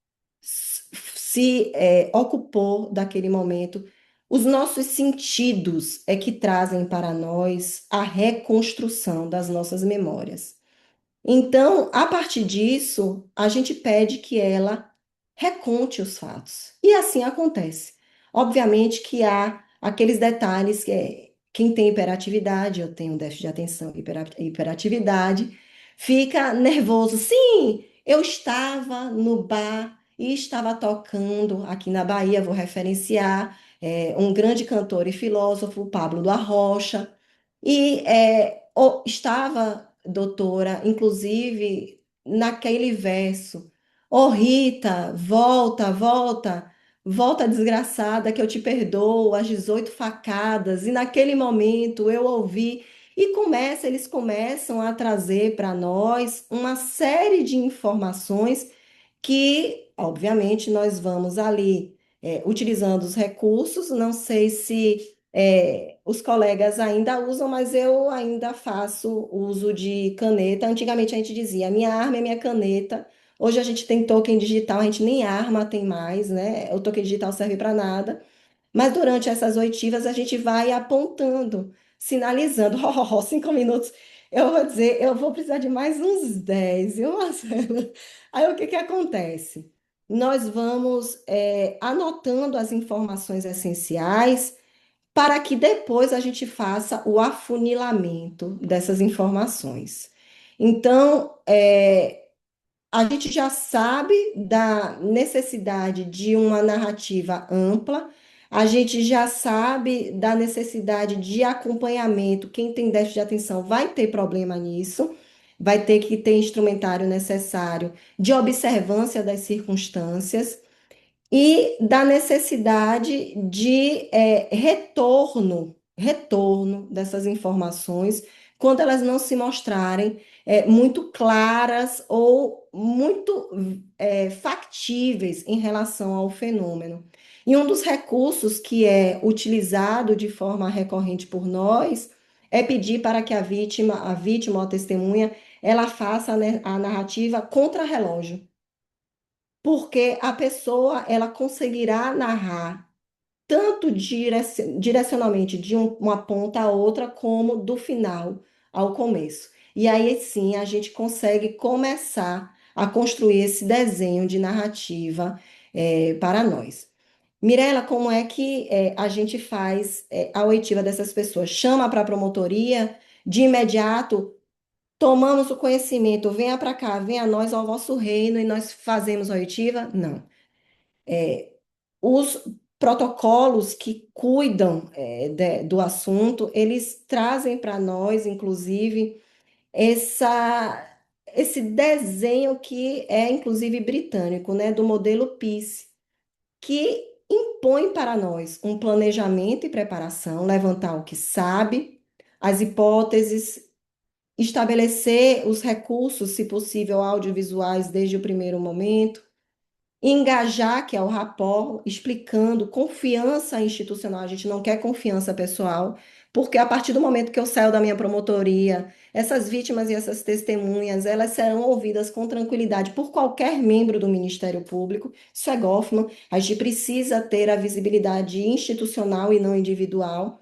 se ocupou daquele momento. Os nossos sentidos é que trazem para nós a reconstrução das nossas memórias. Então, a partir disso, a gente pede que ela reconte os fatos. E assim acontece. Obviamente que há aqueles detalhes quem tem hiperatividade, eu tenho déficit de atenção e hiperatividade, fica nervoso. Sim, eu estava no bar e estava tocando aqui na Bahia, vou referenciar um grande cantor e filósofo, Pablo do Arrocha, e estava, doutora, inclusive naquele verso. Ô Rita, volta, volta, volta desgraçada, que eu te perdoo, as 18 facadas. E naquele momento eu ouvi, e eles começam a trazer para nós uma série de informações que, obviamente, nós vamos ali utilizando os recursos. Não sei se Os colegas ainda usam, mas eu ainda faço uso de caneta. Antigamente a gente dizia, minha arma é minha caneta. Hoje a gente tem token digital, a gente nem arma tem mais, né? O token digital serve para nada. Mas durante essas oitivas a gente vai apontando, sinalizando, 5 minutos. Eu vou dizer, eu vou precisar de mais uns 10, viu, Marcelo? Aí o que que acontece? Nós vamos anotando as informações essenciais para que depois a gente faça o afunilamento dessas informações. Então, a gente já sabe da necessidade de uma narrativa ampla, a gente já sabe da necessidade de acompanhamento. Quem tem déficit de atenção vai ter problema nisso, vai ter que ter instrumentário necessário de observância das circunstâncias e da necessidade de retorno dessas informações quando elas não se mostrarem muito claras ou muito factíveis em relação ao fenômeno. E um dos recursos que é utilizado de forma recorrente por nós é pedir para que a vítima ou a testemunha, ela faça a narrativa contra-relógio, porque a pessoa ela conseguirá narrar tanto direcionalmente de uma ponta a outra, como do final ao começo. E aí sim a gente consegue começar a construir esse desenho de narrativa para nós. Mirela, como é que a gente faz a oitiva dessas pessoas? Chama para a promotoria, de imediato tomamos o conhecimento, venha para cá, venha a nós ao vosso reino e nós fazemos a oitiva? Não. Os protocolos que cuidam do assunto, eles trazem para nós, inclusive, esse desenho que é, inclusive, britânico, né, do modelo PIS, que impõe para nós um planejamento e preparação, levantar o que sabe, as hipóteses, estabelecer os recursos, se possível, audiovisuais desde o primeiro momento, engajar, que é o rapport, explicando confiança institucional. A gente não quer confiança pessoal, porque a partir do momento que eu saio da minha promotoria, essas vítimas e essas testemunhas, elas serão ouvidas com tranquilidade por qualquer membro do Ministério Público. Isso é Goffman. A gente precisa ter a visibilidade institucional e não individual.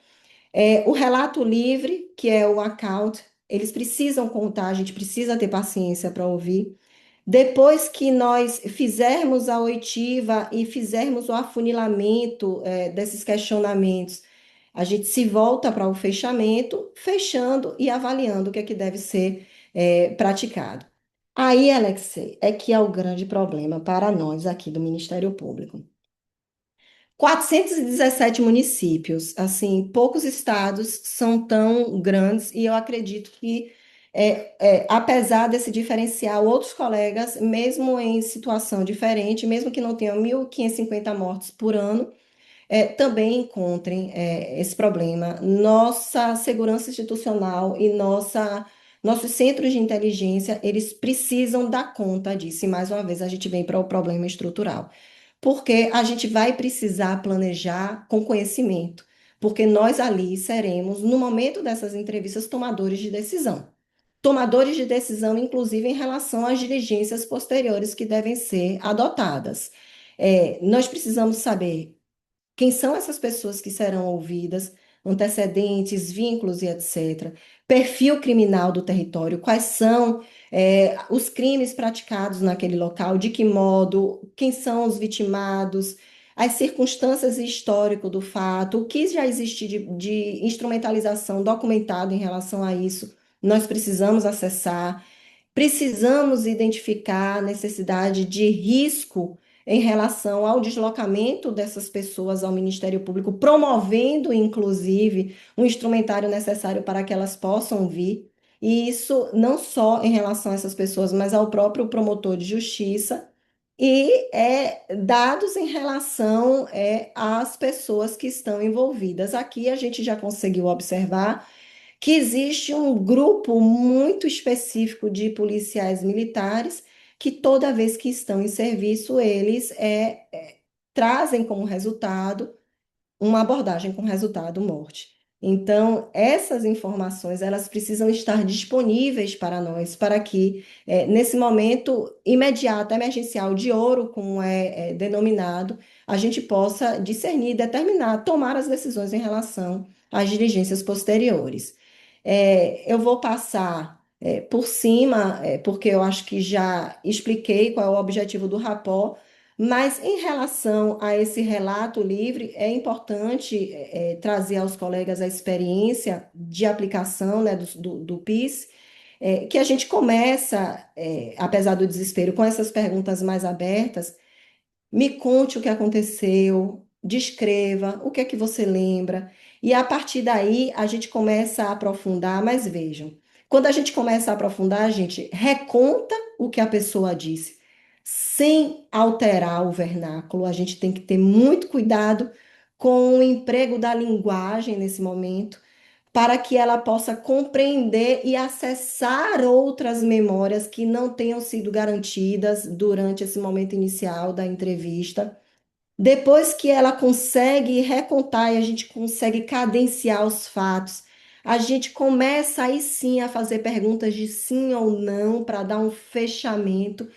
O relato livre, que é o account, eles precisam contar, a gente precisa ter paciência para ouvir. Depois que nós fizermos a oitiva e fizermos o afunilamento, desses questionamentos, a gente se volta para o fechamento, fechando e avaliando o que é que deve ser, praticado. Aí, Alexei, é que é o grande problema para nós aqui do Ministério Público. 417 municípios, assim, poucos estados são tão grandes, e eu acredito que, apesar desse diferencial, outros colegas, mesmo em situação diferente, mesmo que não tenham 1.550 mortes por ano, também encontrem esse problema. Nossa segurança institucional e nossos centros de inteligência, eles precisam dar conta disso, e mais uma vez a gente vem para o problema estrutural, porque a gente vai precisar planejar com conhecimento, porque nós ali seremos, no momento dessas entrevistas, tomadores de decisão. Tomadores de decisão, inclusive em relação às diligências posteriores que devem ser adotadas. Nós precisamos saber quem são essas pessoas que serão ouvidas, antecedentes, vínculos e etc. Perfil criminal do território, quais são os crimes praticados naquele local, de que modo, quem são os vitimados, as circunstâncias e histórico do fato, o que já existe de instrumentalização documentado em relação a isso, nós precisamos acessar. Precisamos identificar a necessidade de risco em relação ao deslocamento dessas pessoas ao Ministério Público, promovendo, inclusive, um instrumentário necessário para que elas possam vir. E isso não só em relação a essas pessoas, mas ao próprio promotor de justiça, e dados em relação às pessoas que estão envolvidas. Aqui a gente já conseguiu observar que existe um grupo muito específico de policiais militares que toda vez que estão em serviço, eles trazem como resultado uma abordagem com resultado morte. Então, essas informações, elas precisam estar disponíveis para nós, para que, nesse momento imediato, emergencial de ouro, como é denominado, a gente possa discernir, determinar, tomar as decisões em relação às diligências posteriores. Eu vou passar por cima, porque eu acho que já expliquei qual é o objetivo do rapó, mas em relação a esse relato livre, é importante trazer aos colegas a experiência de aplicação, né, do PIS, que a gente começa, apesar do desespero, com essas perguntas mais abertas. Me conte o que aconteceu, descreva o que é que você lembra, e a partir daí a gente começa a aprofundar, mas vejam, quando a gente começa a aprofundar, a gente reconta o que a pessoa disse, sem alterar o vernáculo. A gente tem que ter muito cuidado com o emprego da linguagem nesse momento, para que ela possa compreender e acessar outras memórias que não tenham sido garantidas durante esse momento inicial da entrevista. Depois que ela consegue recontar e a gente consegue cadenciar os fatos, a gente começa aí sim a fazer perguntas de sim ou não para dar um fechamento.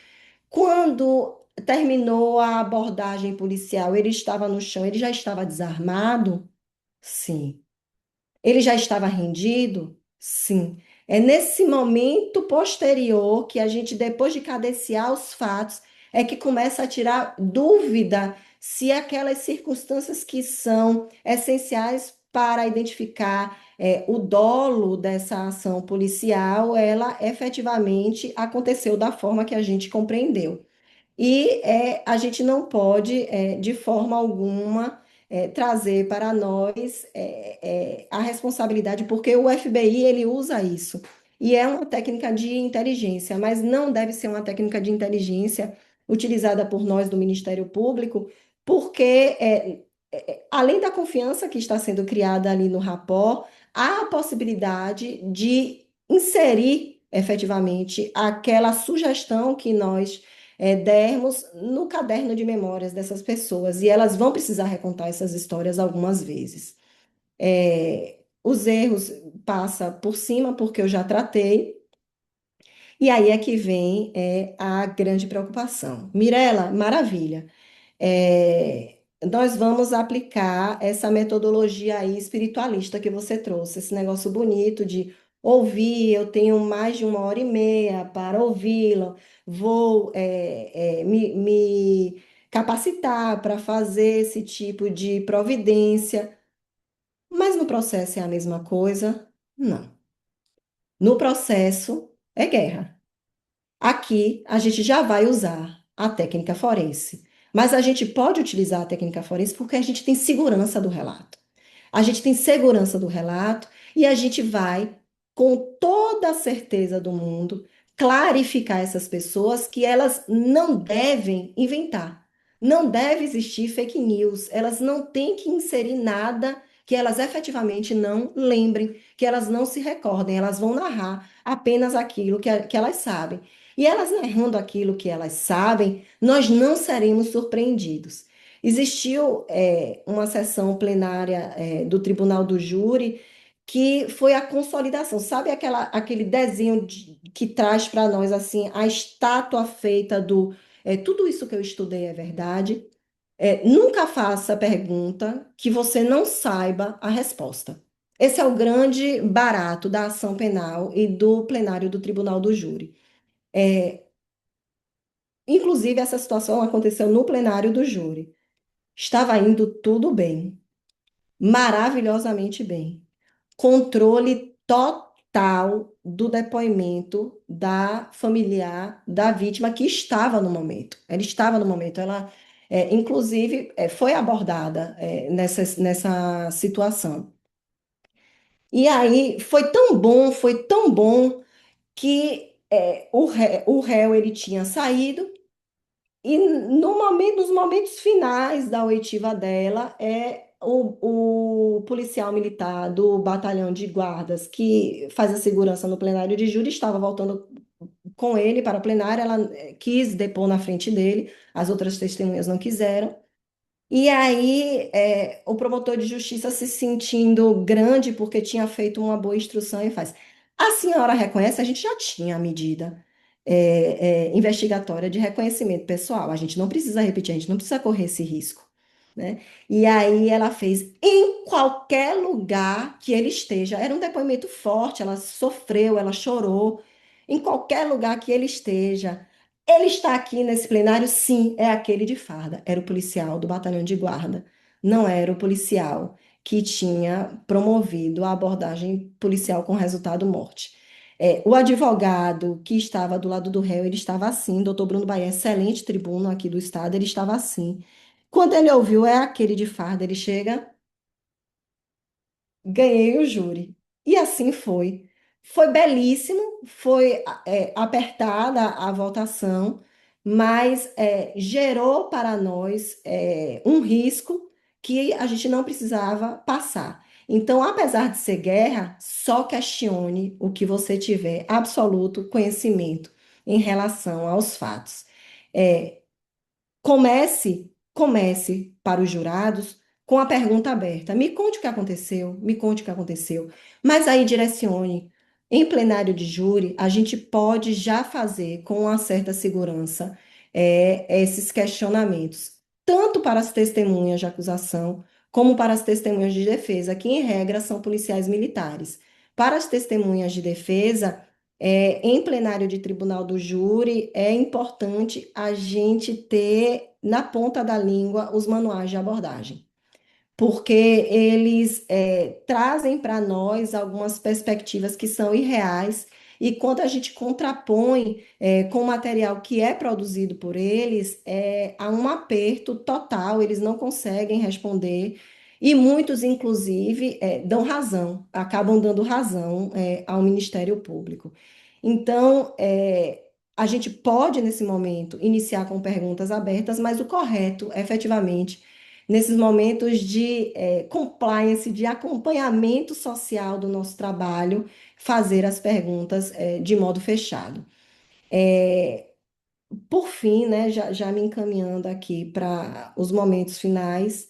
Quando terminou a abordagem policial, ele estava no chão, ele já estava desarmado? Sim. Ele já estava rendido? Sim. É nesse momento posterior que a gente, depois de cadenciar os fatos, é que começa a tirar dúvida se aquelas circunstâncias que são essenciais para identificar o dolo dessa ação policial, ela efetivamente aconteceu da forma que a gente compreendeu. E a gente não pode, de forma alguma, trazer para nós a responsabilidade, porque o FBI ele usa isso. E é uma técnica de inteligência, mas não deve ser uma técnica de inteligência utilizada por nós do Ministério Público, porque, além da confiança que está sendo criada ali no rapó, há a possibilidade de inserir efetivamente aquela sugestão que nós dermos no caderno de memórias dessas pessoas, e elas vão precisar recontar essas histórias algumas vezes. Os erros passa por cima, porque eu já tratei, e aí é que vem a grande preocupação. Mirela, maravilha. Nós vamos aplicar essa metodologia aí espiritualista que você trouxe, esse negócio bonito de ouvir. Eu tenho mais de 1h30 para ouvi-lo, vou me capacitar para fazer esse tipo de providência, mas no processo é a mesma coisa? Não. No processo é guerra. Aqui a gente já vai usar a técnica forense, mas a gente pode utilizar a técnica forense porque a gente tem segurança do relato. A gente tem segurança do relato e a gente vai, com toda a certeza do mundo, clarificar essas pessoas que elas não devem inventar. Não deve existir fake news. Elas não têm que inserir nada que elas efetivamente não lembrem, que elas não se recordem. Elas vão narrar apenas aquilo que elas sabem. E elas narrando aquilo que elas sabem, nós não seremos surpreendidos. Existiu uma sessão plenária do Tribunal do Júri que foi a consolidação. Sabe aquele desenho que traz para nós assim a estátua feita do tudo isso que eu estudei é verdade? Nunca faça pergunta que você não saiba a resposta. Esse é o grande barato da ação penal e do plenário do Tribunal do Júri. Inclusive, essa situação aconteceu no plenário do júri. Estava indo tudo bem, maravilhosamente bem. Controle total do depoimento da familiar da vítima que estava no momento. Ela estava no momento, ela, inclusive, foi abordada, nessa situação. E aí foi tão bom que o réu ele tinha saído. E no momento, nos momentos finais da oitiva dela, o policial militar do batalhão de guardas que faz a segurança no plenário de júri estava voltando com ele para a plenária. Ela quis depor na frente dele, as outras testemunhas não quiseram. E aí, o promotor de justiça se sentindo grande porque tinha feito uma boa instrução e faz. A senhora reconhece? A gente já tinha a medida investigatória de reconhecimento pessoal. A gente não precisa repetir, a gente não precisa correr esse risco, né? E aí ela fez em qualquer lugar que ele esteja. Era um depoimento forte, ela sofreu, ela chorou. Em qualquer lugar que ele esteja. Ele está aqui nesse plenário? Sim, é aquele de farda. Era o policial do batalhão de guarda. Não era o policial que tinha promovido a abordagem policial com resultado morte. O advogado que estava do lado do réu, ele estava assim, doutor Bruno Bahia, excelente tribuno aqui do estado, ele estava assim. Quando ele ouviu, é aquele de farda, ele chega, ganhei o júri. E assim foi. Foi belíssimo, foi apertada a votação, mas gerou para nós um risco que a gente não precisava passar. Então, apesar de ser guerra, só questione o que você tiver absoluto conhecimento em relação aos fatos. É, comece para os jurados com a pergunta aberta. Me conte o que aconteceu, me conte o que aconteceu. Mas aí direcione. Em plenário de júri, a gente pode já fazer com uma certa segurança esses questionamentos, tanto para as testemunhas de acusação, como para as testemunhas de defesa, que em regra são policiais militares. Para as testemunhas de defesa, em plenário de tribunal do júri, é importante a gente ter na ponta da língua os manuais de abordagem, porque eles trazem para nós algumas perspectivas que são irreais, e quando a gente contrapõe com o material que é produzido por eles, há um aperto total, eles não conseguem responder. E muitos, inclusive, dão razão, acabam dando razão, ao Ministério Público. Então, a gente pode, nesse momento, iniciar com perguntas abertas, mas o correto, efetivamente, nesses momentos de compliance, de acompanhamento social do nosso trabalho, fazer as perguntas de modo fechado. Por fim, né, já me encaminhando aqui para os momentos finais,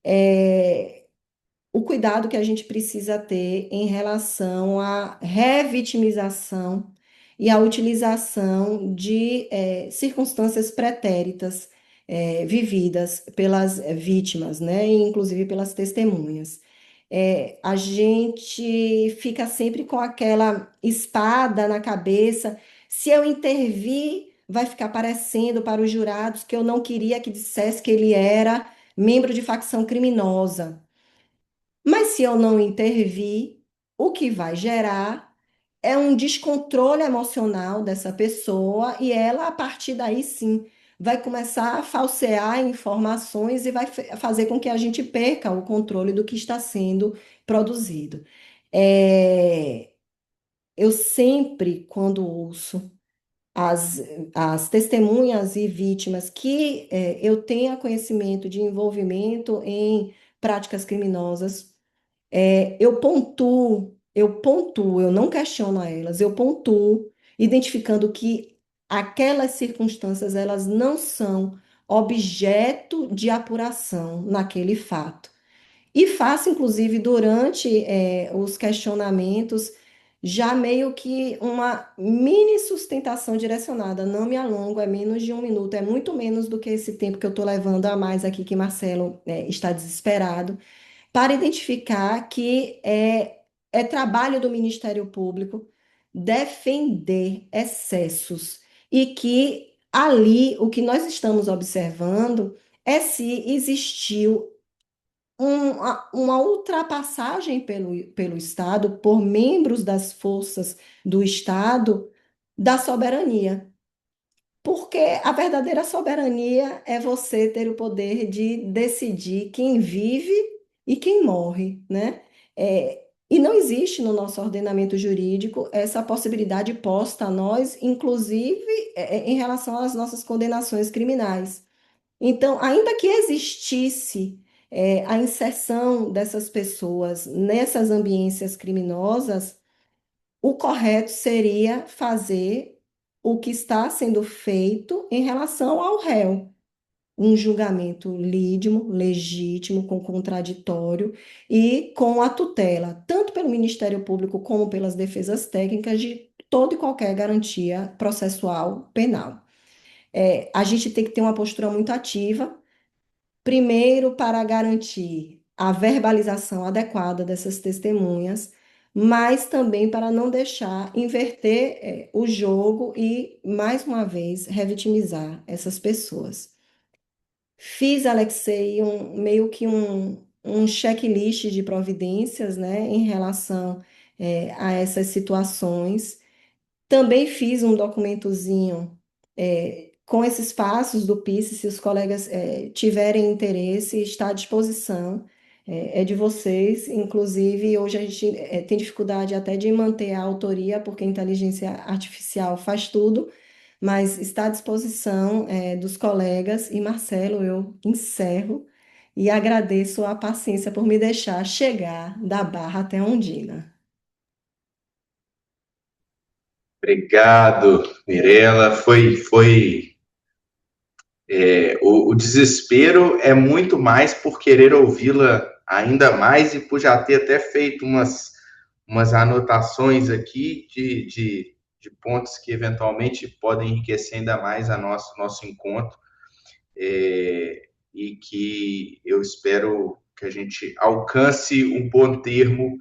é, o cuidado que a gente precisa ter em relação à revitimização e à utilização de circunstâncias pretéritas vividas pelas vítimas, né, e inclusive pelas testemunhas. A gente fica sempre com aquela espada na cabeça. Se eu intervir, vai ficar parecendo para os jurados que eu não queria que dissesse que ele era membro de facção criminosa. Mas se eu não intervir, o que vai gerar é um descontrole emocional dessa pessoa e ela, a partir daí, sim, vai começar a falsear informações e vai fazer com que a gente perca o controle do que está sendo produzido. É, eu sempre, quando ouço as, as testemunhas e vítimas que eu tenha conhecimento de envolvimento em práticas criminosas, eu não questiono a elas, eu pontuo, identificando que aquelas circunstâncias, elas não são objeto de apuração naquele fato. E faço, inclusive, durante os questionamentos, já meio que uma mini sustentação direcionada. Não me alongo, é menos de um minuto, é muito menos do que esse tempo que eu estou levando a mais aqui, que Marcelo está desesperado para identificar que é trabalho do Ministério Público defender excessos e que ali o que nós estamos observando é se existiu uma ultrapassagem pelo Estado, por membros das forças do Estado, da soberania. Porque a verdadeira soberania é você ter o poder de decidir quem vive e quem morre, né? E não existe no nosso ordenamento jurídico essa possibilidade posta a nós, inclusive em relação às nossas condenações criminais. Então, ainda que existisse a inserção dessas pessoas nessas ambiências criminosas, o correto seria fazer o que está sendo feito em relação ao réu. um julgamento lídimo, legítimo, com contraditório e com a tutela, tanto pelo Ministério Público como pelas defesas técnicas, de toda e qualquer garantia processual penal. A gente tem que ter uma postura muito ativa, primeiro para garantir a verbalização adequada dessas testemunhas, mas também para não deixar inverter, o jogo e, mais uma vez, revitimizar essas pessoas. Fiz, Alexei, meio que um checklist de providências, né, em relação, a essas situações. Também fiz um documentozinho, com esses passos do PIS, se os colegas, tiverem interesse, está à disposição, é de vocês. Inclusive, hoje a gente, tem dificuldade até de manter a autoria, porque a inteligência artificial faz tudo, mas está à disposição, dos colegas. E, Marcelo, eu encerro e agradeço a paciência por me deixar chegar da Barra até Ondina. Obrigado, Mirela. O desespero é muito mais por querer ouvi-la ainda mais e por já ter até feito umas anotações aqui de pontos que eventualmente podem enriquecer ainda mais nosso encontro, e que eu espero que a gente alcance um bom termo,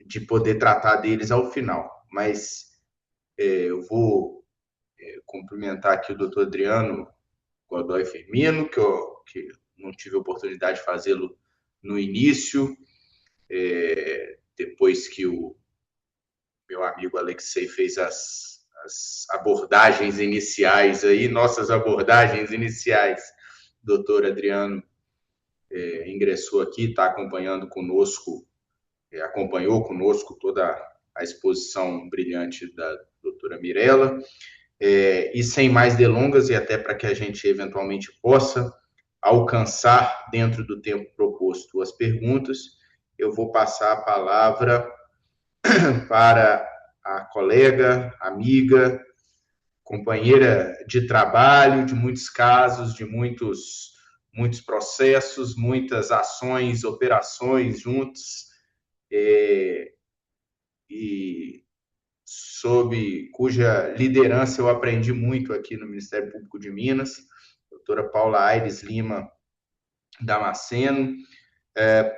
de poder tratar deles ao final. Mas eu vou cumprimentar aqui o doutor Adriano Godoy Firmino, que não tive a oportunidade de fazê-lo no início, depois que o meu amigo Alexei fez as abordagens iniciais aí, nossas abordagens iniciais. O doutor Adriano ingressou aqui, está acompanhando conosco, acompanhou conosco toda a exposição brilhante da doutora Mirela. E sem mais delongas, e até para que a gente eventualmente possa alcançar, dentro do tempo proposto, as perguntas, eu vou passar a palavra para a colega, amiga, companheira de trabalho, de muitos casos, de muitos processos, muitas ações, operações juntos, e cuja liderança eu aprendi muito aqui no Ministério Público de Minas, doutora Paula Aires Lima Damasceno,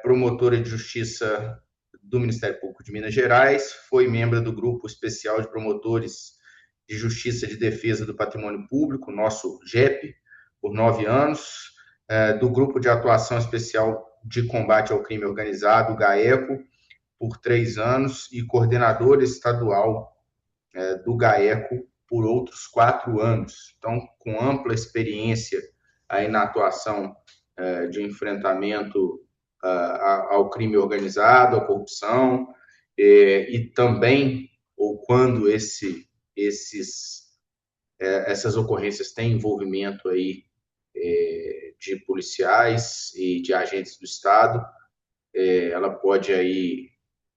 promotora de justiça do Ministério Público de Minas Gerais, foi membro do Grupo Especial de Promotores de Justiça de Defesa do Patrimônio Público, nosso GEP, por 9 anos, do Grupo de Atuação Especial de Combate ao Crime Organizado, GAECO, por 3 anos, e coordenadora estadual do GAECO por outros 4 anos. Então, com ampla experiência aí na atuação de enfrentamento ao crime organizado, à corrupção, e também, ou quando essas ocorrências têm envolvimento aí de policiais e de agentes do Estado, ela pode aí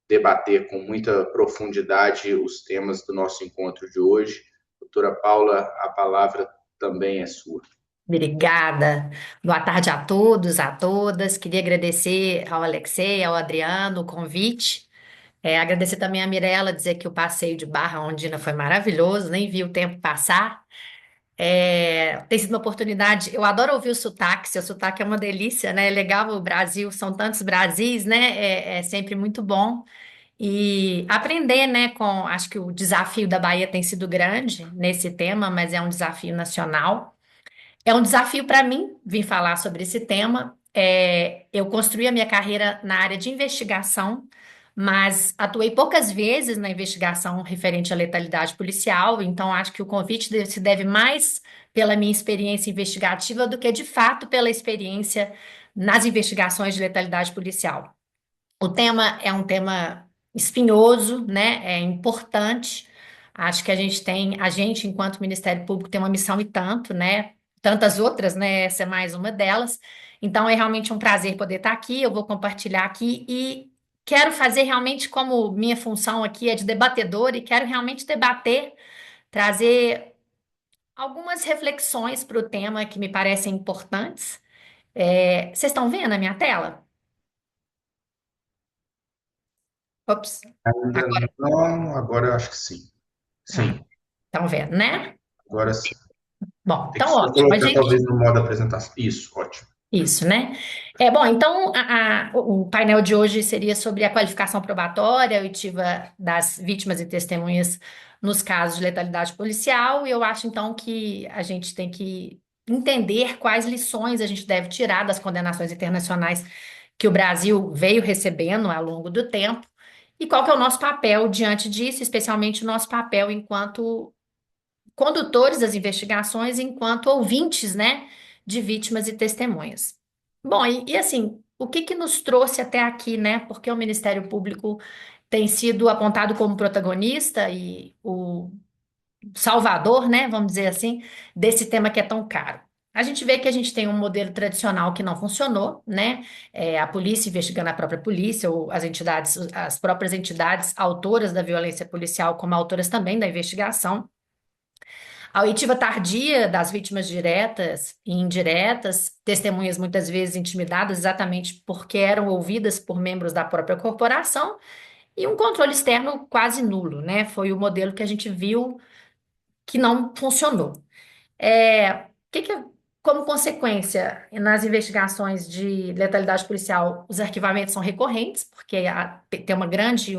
debater com muita profundidade os temas do nosso encontro de hoje. Doutora Paula, a palavra também é sua. Obrigada. Boa tarde a todos, a todas. Queria agradecer ao Alexei, ao Adriano, o convite. Agradecer também a Mirella, dizer que o passeio de Barra Ondina foi maravilhoso, nem vi o tempo passar. Tem sido uma oportunidade. Eu adoro ouvir o sotaque, seu sotaque é uma delícia, né? É legal o Brasil, são tantos Brasis, né? É sempre muito bom. E aprender, né, acho que o desafio da Bahia tem sido grande nesse tema, mas é um desafio nacional. É um desafio para mim vir falar sobre esse tema. Eu construí a minha carreira na área de investigação, mas atuei poucas vezes na investigação referente à letalidade policial, então acho que o convite se deve mais pela minha experiência investigativa do que de fato pela experiência nas investigações de letalidade policial. O tema é um tema espinhoso, né? É importante. Acho que a gente, enquanto Ministério Público, tem uma missão e tanto, né? Tantas outras, né? Essa é mais uma delas. Então, é realmente um prazer poder estar aqui. Eu vou compartilhar aqui e quero fazer realmente como minha função aqui é de debatedora e quero realmente debater, trazer algumas reflexões para o tema que me parecem importantes. Vocês estão vendo a minha tela? Ops, Ainda agora não, agora eu acho que sim. Sim, estão vendo, né? agora sim. Bom, Tem que então só ótimo. A colocar gente talvez no modo apresentação. Isso, ótimo. Isso, né? Bom, então o painel de hoje seria sobre a qualificação probatória auditiva das vítimas e testemunhas nos casos de letalidade policial, e eu acho então que a gente tem que entender quais lições a gente deve tirar das condenações internacionais que o Brasil veio recebendo ao longo do tempo, e qual que é o nosso papel diante disso, especialmente o nosso papel enquanto condutores das investigações enquanto ouvintes, né, de vítimas e testemunhas. Bom, assim, o que que nos trouxe até aqui, né? Porque o Ministério Público tem sido apontado como protagonista e o salvador, né, vamos dizer assim, desse tema que é tão caro. A gente vê que a gente tem um modelo tradicional que não funcionou, né? A polícia investigando a própria polícia, ou as entidades, as próprias entidades autoras da violência policial, como autoras também da investigação. A oitiva tardia das vítimas diretas e indiretas, testemunhas muitas vezes intimidadas exatamente porque eram ouvidas por membros da própria corporação, e um controle externo quase nulo, né? Foi o modelo que a gente viu que não funcionou. Como consequência, nas investigações de letalidade policial, os arquivamentos são recorrentes, porque tem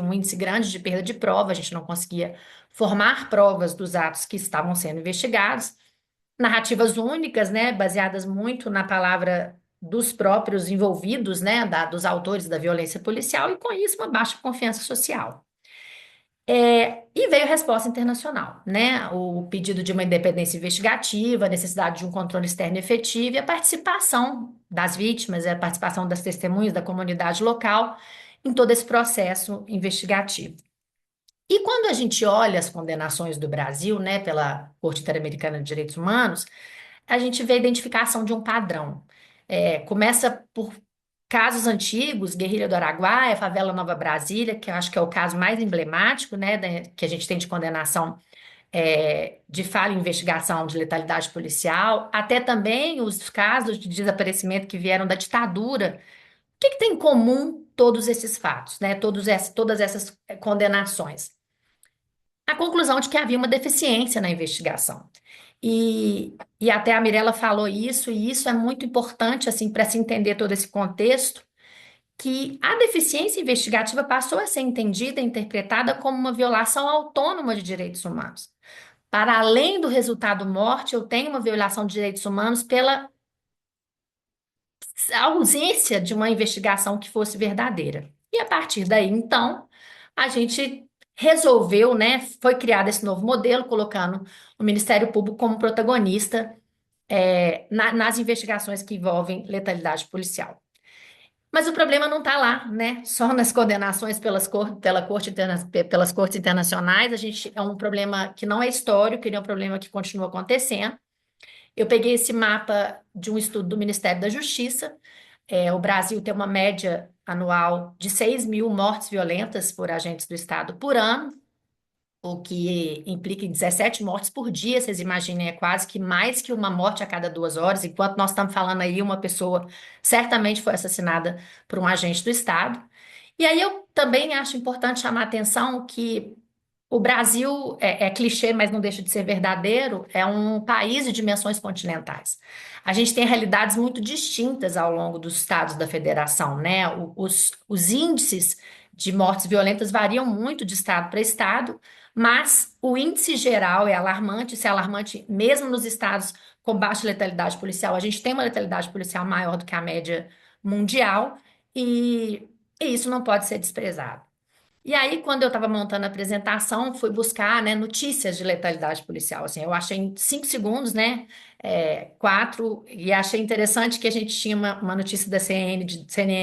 um índice grande de perda de prova, a gente não conseguia formar provas dos atos que estavam sendo investigados. Narrativas únicas, né, baseadas muito na palavra dos próprios envolvidos, né, dos autores da violência policial, e com isso uma baixa confiança social. E veio a resposta internacional, né? O pedido de uma independência investigativa, a necessidade de um controle externo efetivo e a participação das vítimas, e a participação das testemunhas da comunidade local em todo esse processo investigativo. E quando a gente olha as condenações do Brasil, né, pela Corte Interamericana de Direitos Humanos, a gente vê a identificação de um padrão. Começa por casos antigos, Guerrilha do Araguaia, Favela Nova Brasília, que eu acho que é o caso mais emblemático, né, que a gente tem de condenação, de falha em investigação de letalidade policial, até também os casos de desaparecimento que vieram da ditadura. O que que tem em comum todos esses fatos, né, todas essas condenações? A conclusão de que havia uma deficiência na investigação. E até a Mirella falou isso, e isso é muito importante assim para se entender todo esse contexto, que a deficiência investigativa passou a ser entendida e interpretada como uma violação autônoma de direitos humanos. Para além do resultado morte, eu tenho uma violação de direitos humanos pela ausência de uma investigação que fosse verdadeira. E a partir daí, então, a gente resolveu, né? Foi criado esse novo modelo, colocando o Ministério Público como protagonista, nas investigações que envolvem letalidade policial. Mas o problema não está lá, né? Só nas condenações pelas cortes internacionais. A gente é um problema que não é histórico, ele é um problema que continua acontecendo. Eu peguei esse mapa de um estudo do Ministério da Justiça. O Brasil tem uma média anual de 6.000 mortes violentas por agentes do Estado por ano, o que implica em 17 mortes por dia. Vocês imaginem, é quase que mais que uma morte a cada 2 horas. Enquanto nós estamos falando aí, uma pessoa certamente foi assassinada por um agente do Estado. E aí eu também acho importante chamar a atenção que o Brasil é clichê, mas não deixa de ser verdadeiro, é um país de dimensões continentais. A gente tem realidades muito distintas ao longo dos estados da federação, né? Os índices de mortes violentas variam muito de estado para estado, mas o índice geral é alarmante. Isso é alarmante mesmo nos estados com baixa letalidade policial. A gente tem uma letalidade policial maior do que a média mundial, e isso não pode ser desprezado. E aí, quando eu estava montando a apresentação, fui buscar, né, notícias de letalidade policial. Assim, eu achei em 5 segundos, né, 4, e achei interessante que a gente tinha uma notícia da CNN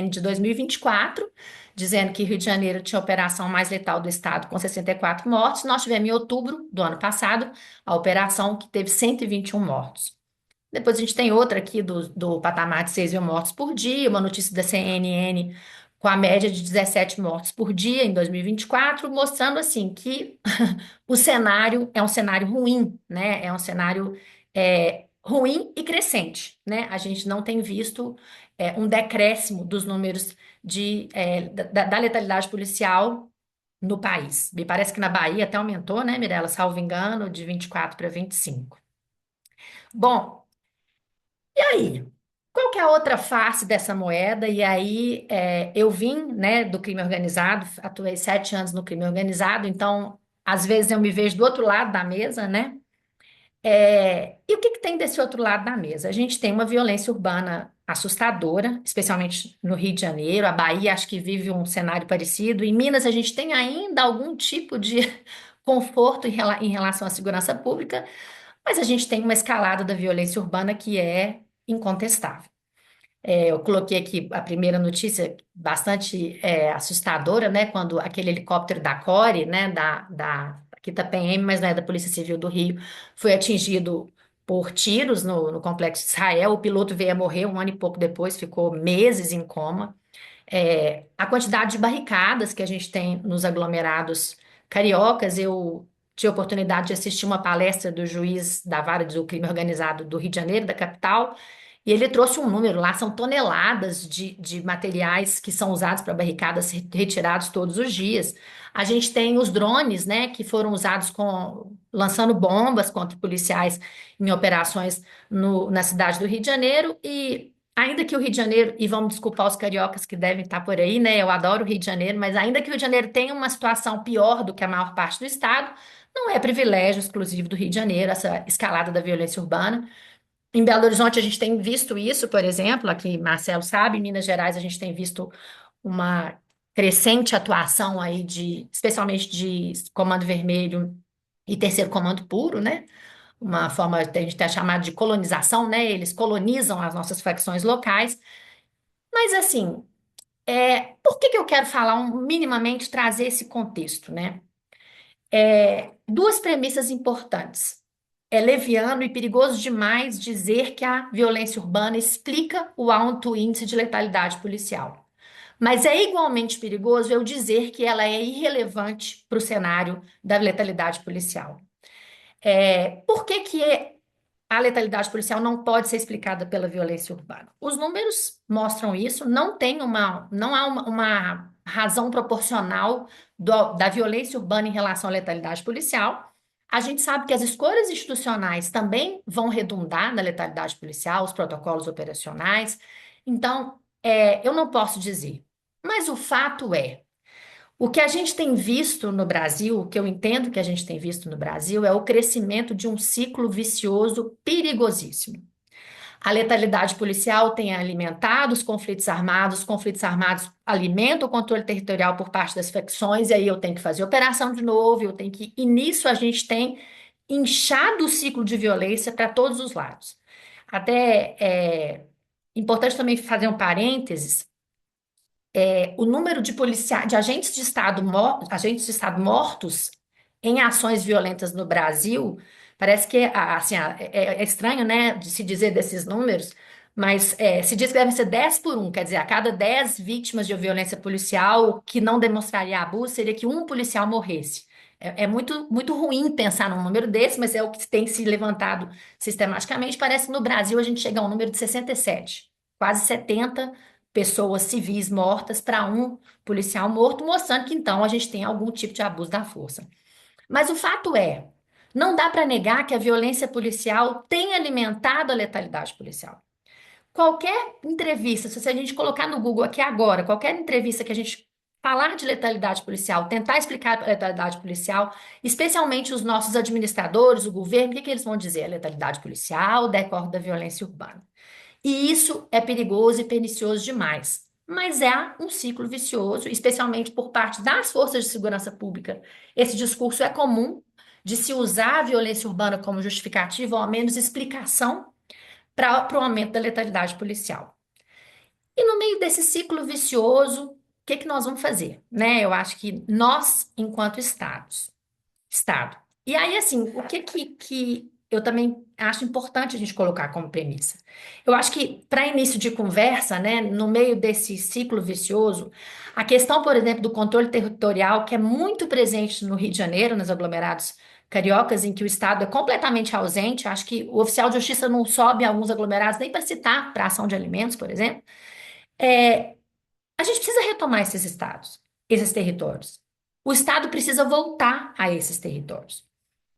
de 2024, dizendo que Rio de Janeiro tinha a operação mais letal do estado, com 64 mortos. Nós tivemos em outubro do ano passado a operação que teve 121 mortos. Depois a gente tem outra aqui do patamar de 6.000 mortos por dia, uma notícia da CNN com a média de 17 mortos por dia em 2024, mostrando assim que o cenário é um cenário ruim, né? É um cenário ruim e crescente, né? A gente não tem visto um decréscimo dos números da letalidade policial no país. Me parece que na Bahia até aumentou, né, Mirela? Salvo engano, de 24 para 25. Bom, e aí? Qual que é a outra face dessa moeda? E aí, eu vim, né, do crime organizado, atuei 7 anos no crime organizado, então, às vezes eu me vejo do outro lado da mesa, né? E o que que tem desse outro lado da mesa? A gente tem uma violência urbana assustadora, especialmente no Rio de Janeiro. A Bahia acho que vive um cenário parecido. Em Minas, a gente tem ainda algum tipo de conforto em relação à segurança pública, mas a gente tem uma escalada da violência urbana que é incontestável. Eu coloquei aqui a primeira notícia bastante assustadora, né? Quando aquele helicóptero da CORE, né? Aqui da PM, mas não é da Polícia Civil do Rio, foi atingido por tiros no Complexo de Israel. O piloto veio a morrer 1 ano e pouco depois, ficou meses em coma. A quantidade de barricadas que a gente tem nos aglomerados cariocas, eu tive a oportunidade de assistir uma palestra do juiz da Vara do Crime Organizado do Rio de Janeiro, da capital, e ele trouxe um número lá, são toneladas de materiais que são usados para barricadas retirados todos os dias. A gente tem os drones, né, que foram usados lançando bombas contra policiais em operações na cidade do Rio de Janeiro, e ainda que o Rio de Janeiro, e vamos desculpar os cariocas que devem estar por aí, né? Eu adoro o Rio de Janeiro, mas ainda que o Rio de Janeiro tenha uma situação pior do que a maior parte do estado, não é privilégio exclusivo do Rio de Janeiro essa escalada da violência urbana. Em Belo Horizonte a gente tem visto isso, por exemplo, aqui Marcelo sabe, em Minas Gerais a gente tem visto uma crescente atuação aí especialmente de Comando Vermelho e Terceiro Comando Puro, né? Uma forma, a gente tem chamado de colonização, né? Eles colonizam as nossas facções locais. Mas assim, por que que eu quero falar minimamente trazer esse contexto, né? Duas premissas importantes. É leviano e perigoso demais dizer que a violência urbana explica o alto índice de letalidade policial. Mas é igualmente perigoso eu dizer que ela é irrelevante para o cenário da letalidade policial. Por que que a letalidade policial não pode ser explicada pela violência urbana? Os números mostram isso, não há uma razão proporcional da violência urbana em relação à letalidade policial. A gente sabe que as escolhas institucionais também vão redundar na letalidade policial, os protocolos operacionais. Então, eu não posso dizer. Mas o fato é, o que a gente tem visto no Brasil, o que eu entendo que a gente tem visto no Brasil, é o crescimento de um ciclo vicioso perigosíssimo. A letalidade policial tem alimentado os conflitos armados alimentam o controle territorial por parte das facções, e aí eu tenho que fazer operação de novo, e nisso a gente tem inchado o ciclo de violência para todos os lados. Até é importante também fazer um parênteses. O número de agentes de Estado mortos em ações violentas no Brasil, parece que assim, é estranho, né, de se dizer desses números, mas se diz que devem ser 10 por 1, quer dizer, a cada 10 vítimas de violência policial, o que não demonstraria abuso seria que um policial morresse. É muito, muito ruim pensar num número desse, mas é o que tem se levantado sistematicamente. Parece que no Brasil a gente chega a um número de 67, quase 70 pessoas civis mortas para um policial morto, mostrando que então a gente tem algum tipo de abuso da força. Mas o fato é, não dá para negar que a violência policial tem alimentado a letalidade policial. Qualquer entrevista, se a gente colocar no Google aqui agora, qualquer entrevista que a gente falar de letalidade policial, tentar explicar a letalidade policial, especialmente os nossos administradores, o governo, o que que eles vão dizer? A letalidade policial decorre da violência urbana. E isso é perigoso e pernicioso demais. Mas é um ciclo vicioso, especialmente por parte das forças de segurança pública. Esse discurso é comum de se usar a violência urbana como justificativa ou ao menos explicação para o aumento da letalidade policial. E no meio desse ciclo vicioso, o que que nós vamos fazer? Né? Eu acho que nós, enquanto Estado. E aí, assim, o que eu também acho importante a gente colocar como premissa. Eu acho que, para início de conversa, né, no meio desse ciclo vicioso, a questão, por exemplo, do controle territorial, que é muito presente no Rio de Janeiro, nos aglomerados cariocas, em que o Estado é completamente ausente, acho que o oficial de justiça não sobe em alguns aglomerados nem para citar para ação de alimentos, por exemplo. A gente precisa retomar esses estados, esses territórios. O Estado precisa voltar a esses territórios.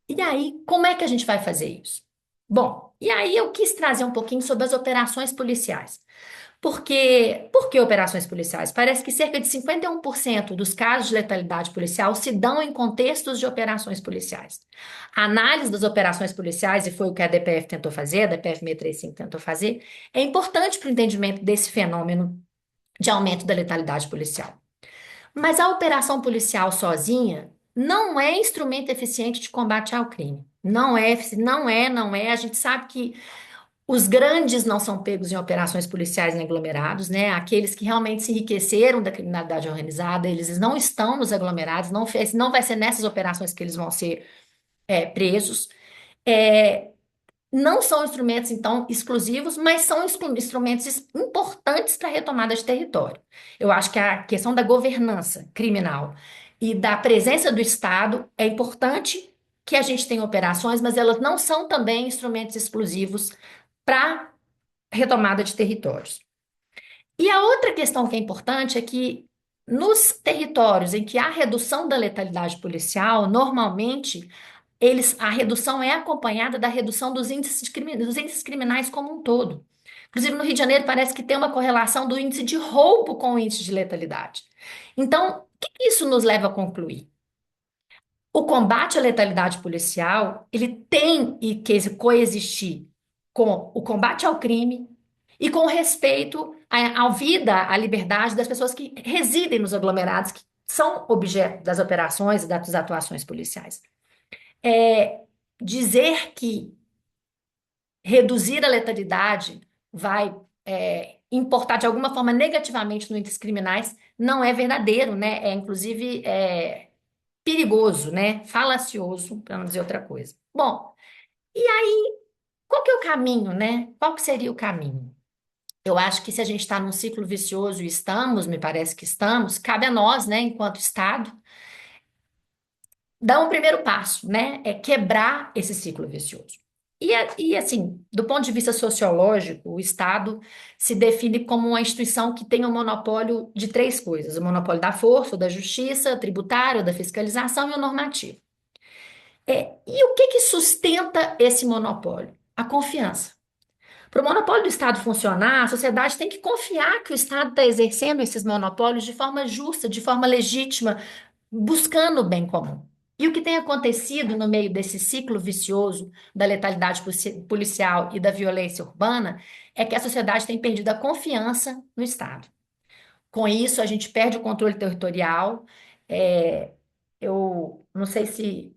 E aí, como é que a gente vai fazer isso? Bom, e aí eu quis trazer um pouquinho sobre as operações policiais. Por que operações policiais? Parece que cerca de 51% dos casos de letalidade policial se dão em contextos de operações policiais. A análise das operações policiais, e foi o que a DPF tentou fazer, a DPF 635 tentou fazer, é importante para o entendimento desse fenômeno de aumento da letalidade policial. Mas a operação policial sozinha não é instrumento eficiente de combate ao crime. Não é. A gente sabe que os grandes não são pegos em operações policiais em aglomerados, né? Aqueles que realmente se enriqueceram da criminalidade organizada, eles não estão nos aglomerados, não vai ser nessas operações que eles vão ser presos. É, não são instrumentos, então, exclusivos, mas são instrumentos importantes para a retomada de território. Eu acho que a questão da governança criminal e da presença do Estado é importante que a gente tenha operações, mas elas não são também instrumentos exclusivos para retomada de territórios. E a outra questão que é importante é que nos territórios em que há redução da letalidade policial, normalmente a redução é acompanhada da redução dos índices criminais como um todo. Inclusive, no Rio de Janeiro, parece que tem uma correlação do índice de roubo com o índice de letalidade. Então, o que isso nos leva a concluir? O combate à letalidade policial, ele tem que coexistir com o combate ao crime e com o respeito à vida, à liberdade das pessoas que residem nos aglomerados, que são objeto das operações e das atuações policiais. Dizer que reduzir a letalidade vai importar de alguma forma negativamente no índice criminais não é verdadeiro, né? Inclusive perigoso, né? Falacioso, para não dizer outra coisa. Bom, e aí, qual que é o caminho, né? Qual que seria o caminho? Eu acho que se a gente está num ciclo vicioso e estamos, me parece que estamos, cabe a nós, né, enquanto Estado, dar um primeiro passo, né? É quebrar esse ciclo vicioso. E assim, do ponto de vista sociológico, o Estado se define como uma instituição que tem um monopólio de três coisas: o monopólio da força, o da justiça, o tributário, o da fiscalização e o normativo. E o que sustenta esse monopólio? A confiança. Para o monopólio do Estado funcionar, a sociedade tem que confiar que o Estado está exercendo esses monopólios de forma justa, de forma legítima, buscando o bem comum. E o que tem acontecido no meio desse ciclo vicioso da letalidade policial e da violência urbana é que a sociedade tem perdido a confiança no Estado. Com isso, a gente perde o controle territorial. Eu não sei se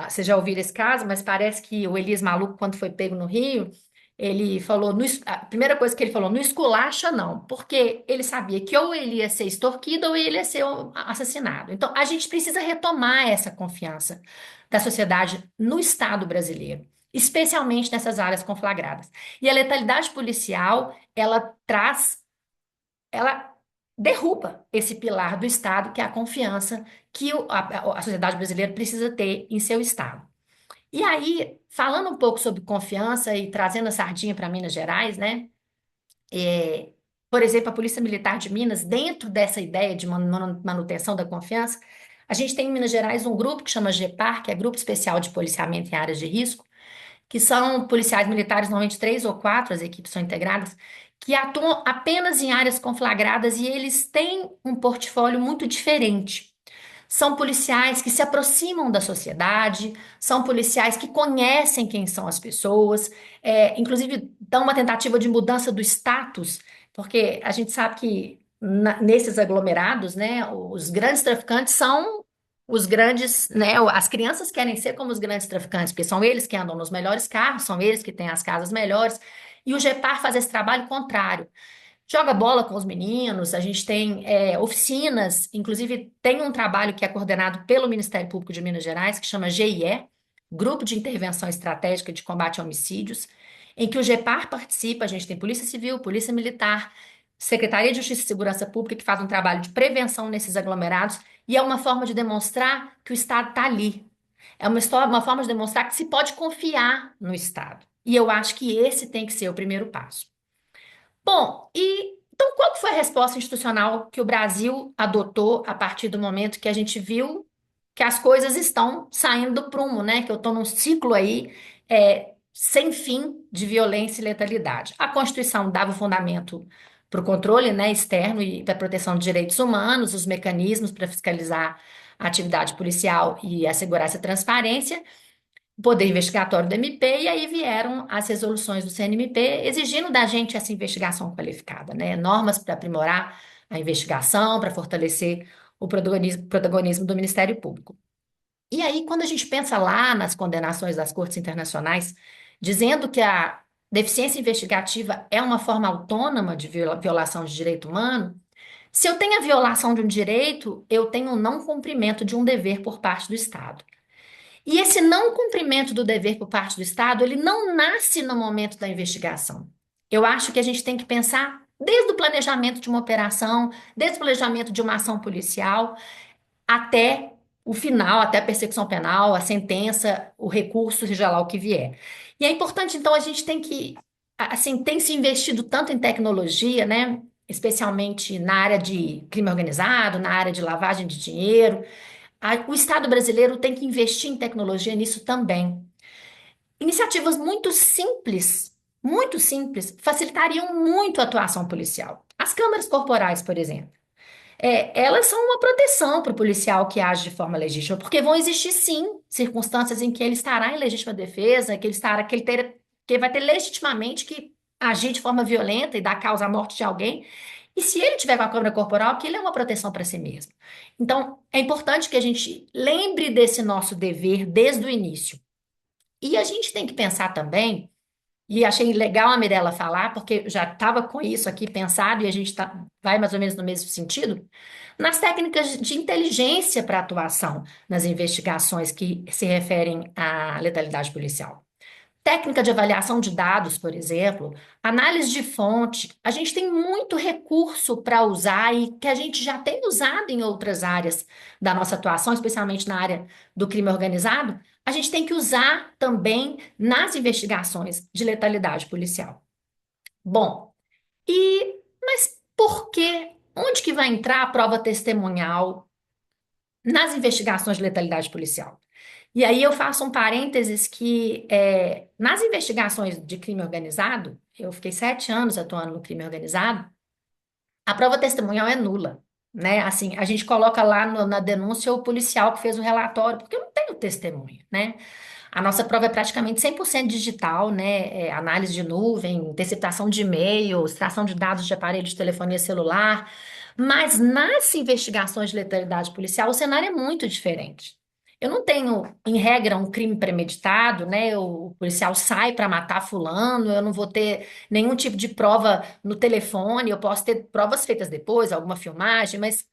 vocês já ouviram esse caso, mas parece que o Elias Maluco, quando foi pego no Rio, ele falou, a primeira coisa que ele falou, não esculacha não, porque ele sabia que ou ele ia ser extorquido ou ele ia ser assassinado. Então, a gente precisa retomar essa confiança da sociedade no Estado brasileiro, especialmente nessas áreas conflagradas. E a letalidade policial, ela derruba esse pilar do Estado, que é a confiança que a sociedade brasileira precisa ter em seu Estado. E aí, falando um pouco sobre confiança e trazendo a sardinha para Minas Gerais, né? Por exemplo, a Polícia Militar de Minas, dentro dessa ideia de manutenção da confiança, a gente tem em Minas Gerais um grupo que chama GEPAR, que é Grupo Especial de Policiamento em Áreas de Risco, que são policiais militares, normalmente 3 ou 4, as equipes são integradas, que atuam apenas em áreas conflagradas e eles têm um portfólio muito diferente. São policiais que se aproximam da sociedade, são policiais que conhecem quem são as pessoas, inclusive dão uma tentativa de mudança do status, porque a gente sabe que nesses aglomerados, né, os grandes traficantes são os grandes, né, as crianças querem ser como os grandes traficantes, porque são eles que andam nos melhores carros, são eles que têm as casas melhores, e o GEPAR faz esse trabalho contrário. Joga bola com os meninos, a gente tem oficinas, inclusive tem um trabalho que é coordenado pelo Ministério Público de Minas Gerais, que chama GIE, Grupo de Intervenção Estratégica de Combate a Homicídios, em que o GEPAR participa, a gente tem Polícia Civil, Polícia Militar, Secretaria de Justiça e Segurança Pública, que faz um trabalho de prevenção nesses aglomerados, e é uma forma de demonstrar que o Estado está ali. É uma forma de demonstrar que se pode confiar no Estado. E eu acho que esse tem que ser o primeiro passo. Bom, e então qual que foi a resposta institucional que o Brasil adotou a partir do momento que a gente viu que as coisas estão saindo do prumo, né? Que eu estou num ciclo aí sem fim de violência e letalidade. A Constituição dava o fundamento para o controle, né, externo e para a proteção de direitos humanos, os mecanismos para fiscalizar a atividade policial e assegurar essa transparência, o poder investigatório do MP, e aí vieram as resoluções do CNMP exigindo da gente essa investigação qualificada, né? Normas para aprimorar a investigação, para fortalecer o protagonismo do Ministério Público. E aí, quando a gente pensa lá nas condenações das cortes internacionais, dizendo que a deficiência investigativa é uma forma autônoma de violação de direito humano, se eu tenho a violação de um direito, eu tenho o não cumprimento de um dever por parte do Estado. E esse não cumprimento do dever por parte do Estado, ele não nasce no momento da investigação. Eu acho que a gente tem que pensar desde o planejamento de uma operação, desde o planejamento de uma ação policial, até o final, até a persecução penal, a sentença, o recurso, seja lá o que vier. E é importante, então, a gente tem que, assim, tem se investido tanto em tecnologia, né? Especialmente na área de crime organizado, na área de lavagem de dinheiro. O Estado brasileiro tem que investir em tecnologia nisso também. Iniciativas muito simples, facilitariam muito a atuação policial. As câmaras corporais, por exemplo. Elas são uma proteção para o policial que age de forma legítima, porque vão existir, sim, circunstâncias em que ele estará em legítima defesa, que ele vai ter legitimamente que agir de forma violenta e dar causa à morte de alguém. E se ele tiver com a câmera corporal, que ele é uma proteção para si mesmo. Então, é importante que a gente lembre desse nosso dever desde o início. E a gente tem que pensar também, e achei legal a Mirella falar, porque já estava com isso aqui pensado e a gente vai mais ou menos no mesmo sentido, nas técnicas de inteligência para atuação nas investigações que se referem à letalidade policial. Técnica de avaliação de dados, por exemplo, análise de fonte. A gente tem muito recurso para usar e que a gente já tem usado em outras áreas da nossa atuação, especialmente na área do crime organizado. A gente tem que usar também nas investigações de letalidade policial. Bom, mas por quê? Onde que vai entrar a prova testemunhal nas investigações de letalidade policial? E aí eu faço um parênteses que nas investigações de crime organizado, eu fiquei 7 anos atuando no crime organizado, a prova testemunhal é nula, né? Assim, a gente coloca lá na denúncia o policial que fez o relatório, porque eu não tenho testemunha, né? A nossa prova é praticamente 100% digital, né? Análise de nuvem, interceptação de e-mail, extração de dados de aparelho de telefonia celular, mas nas investigações de letalidade policial o cenário é muito diferente. Eu não tenho, em regra, um crime premeditado, né? O policial sai para matar fulano, eu não vou ter nenhum tipo de prova no telefone, eu posso ter provas feitas depois, alguma filmagem, mas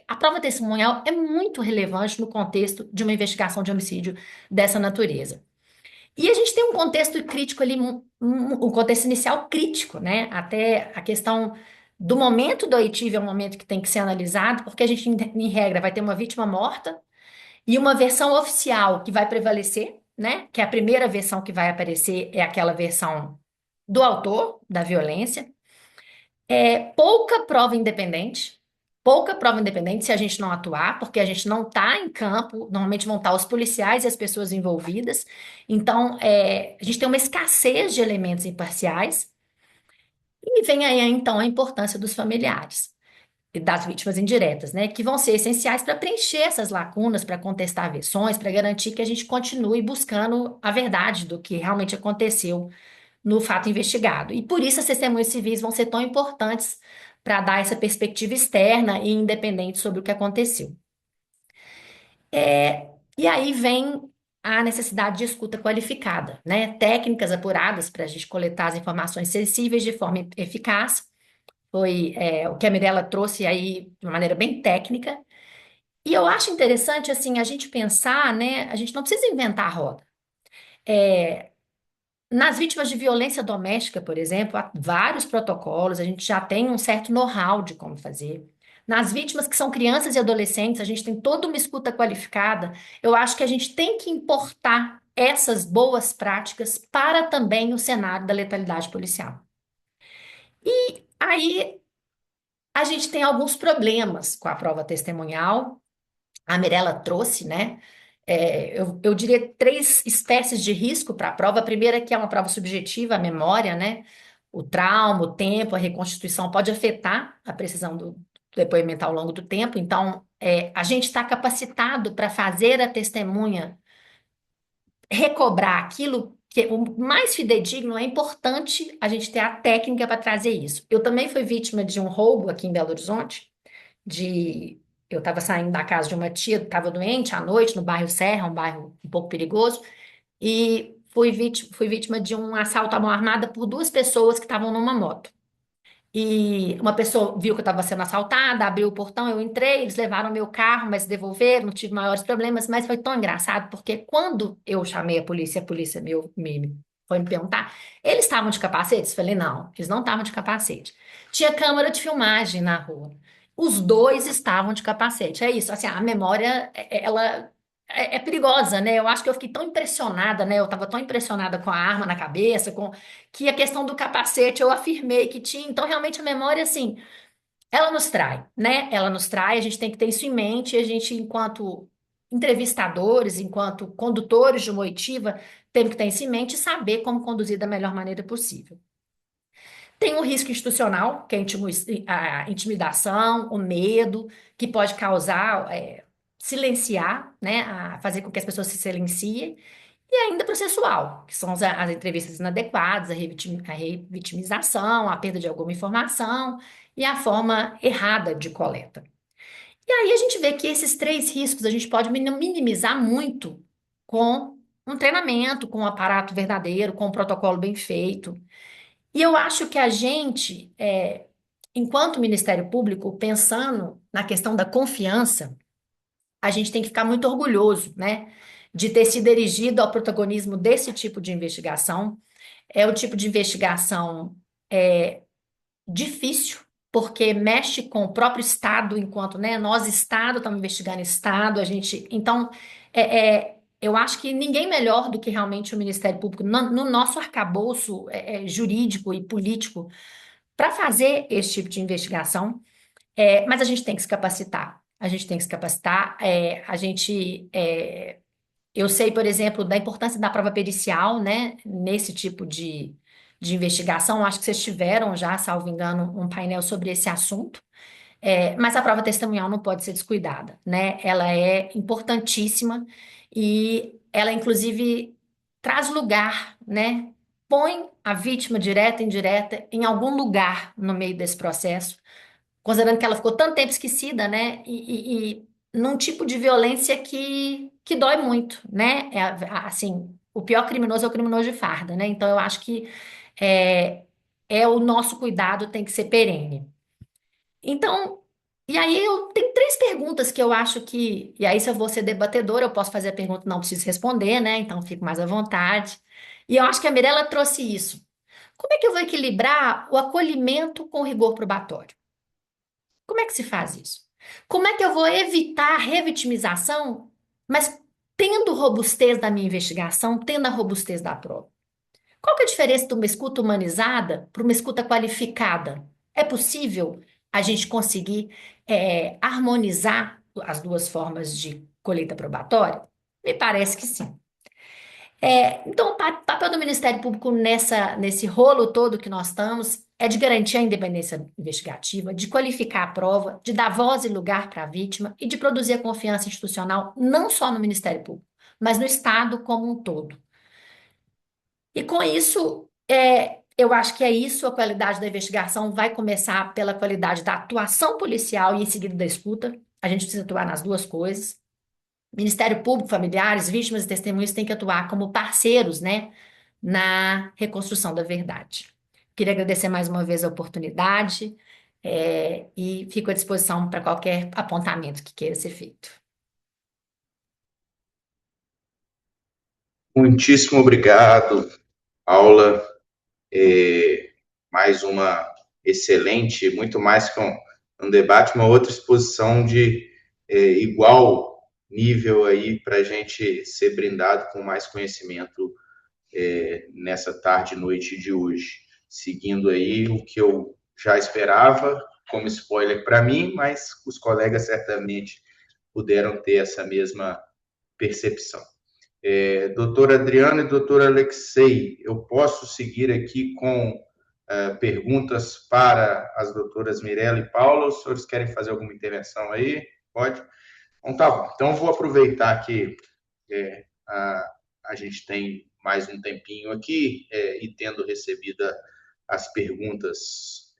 a prova testemunhal é muito relevante no contexto de uma investigação de homicídio dessa natureza. E a gente tem um contexto crítico ali, um contexto inicial crítico, né? Até a questão do momento do oitível é um momento que tem que ser analisado, porque a gente, em regra, vai ter uma vítima morta, e uma versão oficial que vai prevalecer, né? Que a primeira versão que vai aparecer é aquela versão do autor da violência. Pouca prova independente se a gente não atuar, porque a gente não está em campo, normalmente vão estar os policiais e as pessoas envolvidas. Então, a gente tem uma escassez de elementos imparciais. E vem aí, então, a importância dos familiares e das vítimas indiretas, né, que vão ser essenciais para preencher essas lacunas, para contestar versões, para garantir que a gente continue buscando a verdade do que realmente aconteceu no fato investigado. E por isso as testemunhas civis vão ser tão importantes para dar essa perspectiva externa e independente sobre o que aconteceu. E aí vem a necessidade de escuta qualificada, né? Técnicas apuradas para a gente coletar as informações sensíveis de forma eficaz. Foi o que a Mirella trouxe aí de uma maneira bem técnica. E eu acho interessante, assim, a gente pensar, né? A gente não precisa inventar a roda. Nas vítimas de violência doméstica, por exemplo, há vários protocolos, a gente já tem um certo know-how de como fazer. Nas vítimas que são crianças e adolescentes, a gente tem toda uma escuta qualificada. Eu acho que a gente tem que importar essas boas práticas para também o cenário da letalidade policial. E aí a gente tem alguns problemas com a prova testemunhal. A Mirella trouxe, né? Eu diria três espécies de risco para a prova. A primeira, que é uma prova subjetiva, a memória, né? O trauma, o tempo, a reconstituição pode afetar a precisão do depoimento ao longo do tempo. Então, a gente está capacitado para fazer a testemunha recobrar aquilo que o mais fidedigno. É importante a gente ter a técnica para trazer isso. Eu também fui vítima de um roubo aqui em Belo Horizonte de eu estava saindo da casa de uma tia, estava doente à noite no bairro Serra, um bairro um pouco perigoso, e fui vítima de um assalto à mão armada por duas pessoas que estavam numa moto. E uma pessoa viu que eu estava sendo assaltada, abriu o portão, eu entrei, eles levaram meu carro, mas devolveram, não tive maiores problemas, mas foi tão engraçado, porque quando eu chamei a polícia foi me perguntar, eles estavam de capacete? Eu falei, não, eles não estavam de capacete. Tinha câmera de filmagem na rua. Os dois estavam de capacete. É isso, assim, a memória, ela é perigosa, né? Eu acho que eu fiquei tão impressionada, né? Eu estava tão impressionada com a arma na cabeça, que a questão do capacete eu afirmei que tinha. Então, realmente, a memória, assim, ela nos trai, né? Ela nos trai, a gente tem que ter isso em mente, e a gente, enquanto entrevistadores, enquanto condutores de uma oitiva, temos que ter isso em mente e saber como conduzir da melhor maneira possível. Tem o risco institucional, que é a intimidação, o medo, que pode causar, silenciar, né? Fazer com que as pessoas se silenciem. E ainda processual, que são as entrevistas inadequadas, a revitimização, a perda de alguma informação e a forma errada de coleta. E aí a gente vê que esses três riscos a gente pode minimizar muito com um treinamento, com um aparato verdadeiro, com um protocolo bem feito. E eu acho que a gente, enquanto Ministério Público, pensando na questão da confiança, a gente tem que ficar muito orgulhoso, né, de ter sido erigido ao protagonismo desse tipo de investigação. É o tipo de investigação difícil, porque mexe com o próprio Estado, enquanto, né, nós, Estado, estamos investigando Estado, a gente. Então, eu acho que ninguém melhor do que realmente o Ministério Público, no nosso arcabouço jurídico e político, para fazer esse tipo de investigação. Mas a gente tem que se capacitar. A gente tem que se capacitar. Eu sei, por exemplo, da importância da prova pericial, né, nesse tipo de investigação. Acho que vocês tiveram já, salvo engano, um painel sobre esse assunto. Mas a prova testemunhal não pode ser descuidada, né? Ela é importantíssima e ela, inclusive, traz lugar, né? Põe a vítima direta e indireta em algum lugar no meio desse processo, considerando que ela ficou tanto tempo esquecida, né? E num tipo de violência que dói muito, né? Assim, o pior criminoso é o criminoso de farda, né? Então eu acho que é, o nosso cuidado tem que ser perene. Então, e aí eu tenho três perguntas que eu acho que, e aí se eu vou ser debatedora, eu posso fazer a pergunta, não preciso responder, né? Então fico mais à vontade. E eu acho que a Mirella trouxe isso. Como é que eu vou equilibrar o acolhimento com o rigor probatório? Como é que se faz isso? Como é que eu vou evitar a revitimização, mas tendo robustez da minha investigação, tendo a robustez da prova? Qual que é a diferença de uma escuta humanizada para uma escuta qualificada? É possível a gente conseguir harmonizar as duas formas de colheita probatória? Me parece que sim. Então, o papel do Ministério Público nesse rolo todo que nós estamos é de garantir a independência investigativa, de qualificar a prova, de dar voz e lugar para a vítima e de produzir a confiança institucional, não só no Ministério Público, mas no Estado como um todo. E com isso, eu acho que é isso, a qualidade da investigação vai começar pela qualidade da atuação policial e em seguida da escuta. A gente precisa atuar nas duas coisas. Ministério Público, familiares, vítimas e testemunhas têm que atuar como parceiros, né, na reconstrução da verdade. Queria agradecer mais uma vez a oportunidade, e fico à disposição para qualquer apontamento que queira ser feito. Muitíssimo obrigado, Paula. Mais uma excelente, muito mais que um debate, uma outra exposição de igual nível aí para a gente ser brindado com mais conhecimento nessa tarde e noite de hoje. Seguindo aí o que eu já esperava, como spoiler para mim, mas os colegas certamente puderam ter essa mesma percepção. Doutor Adriano e doutor Alexei, eu posso seguir aqui com perguntas para as doutoras Mirella e Paula? Os senhores querem fazer alguma intervenção aí? Pode? Então, tá bom. Então, vou aproveitar que a gente tem mais um tempinho aqui e tendo recebido as perguntas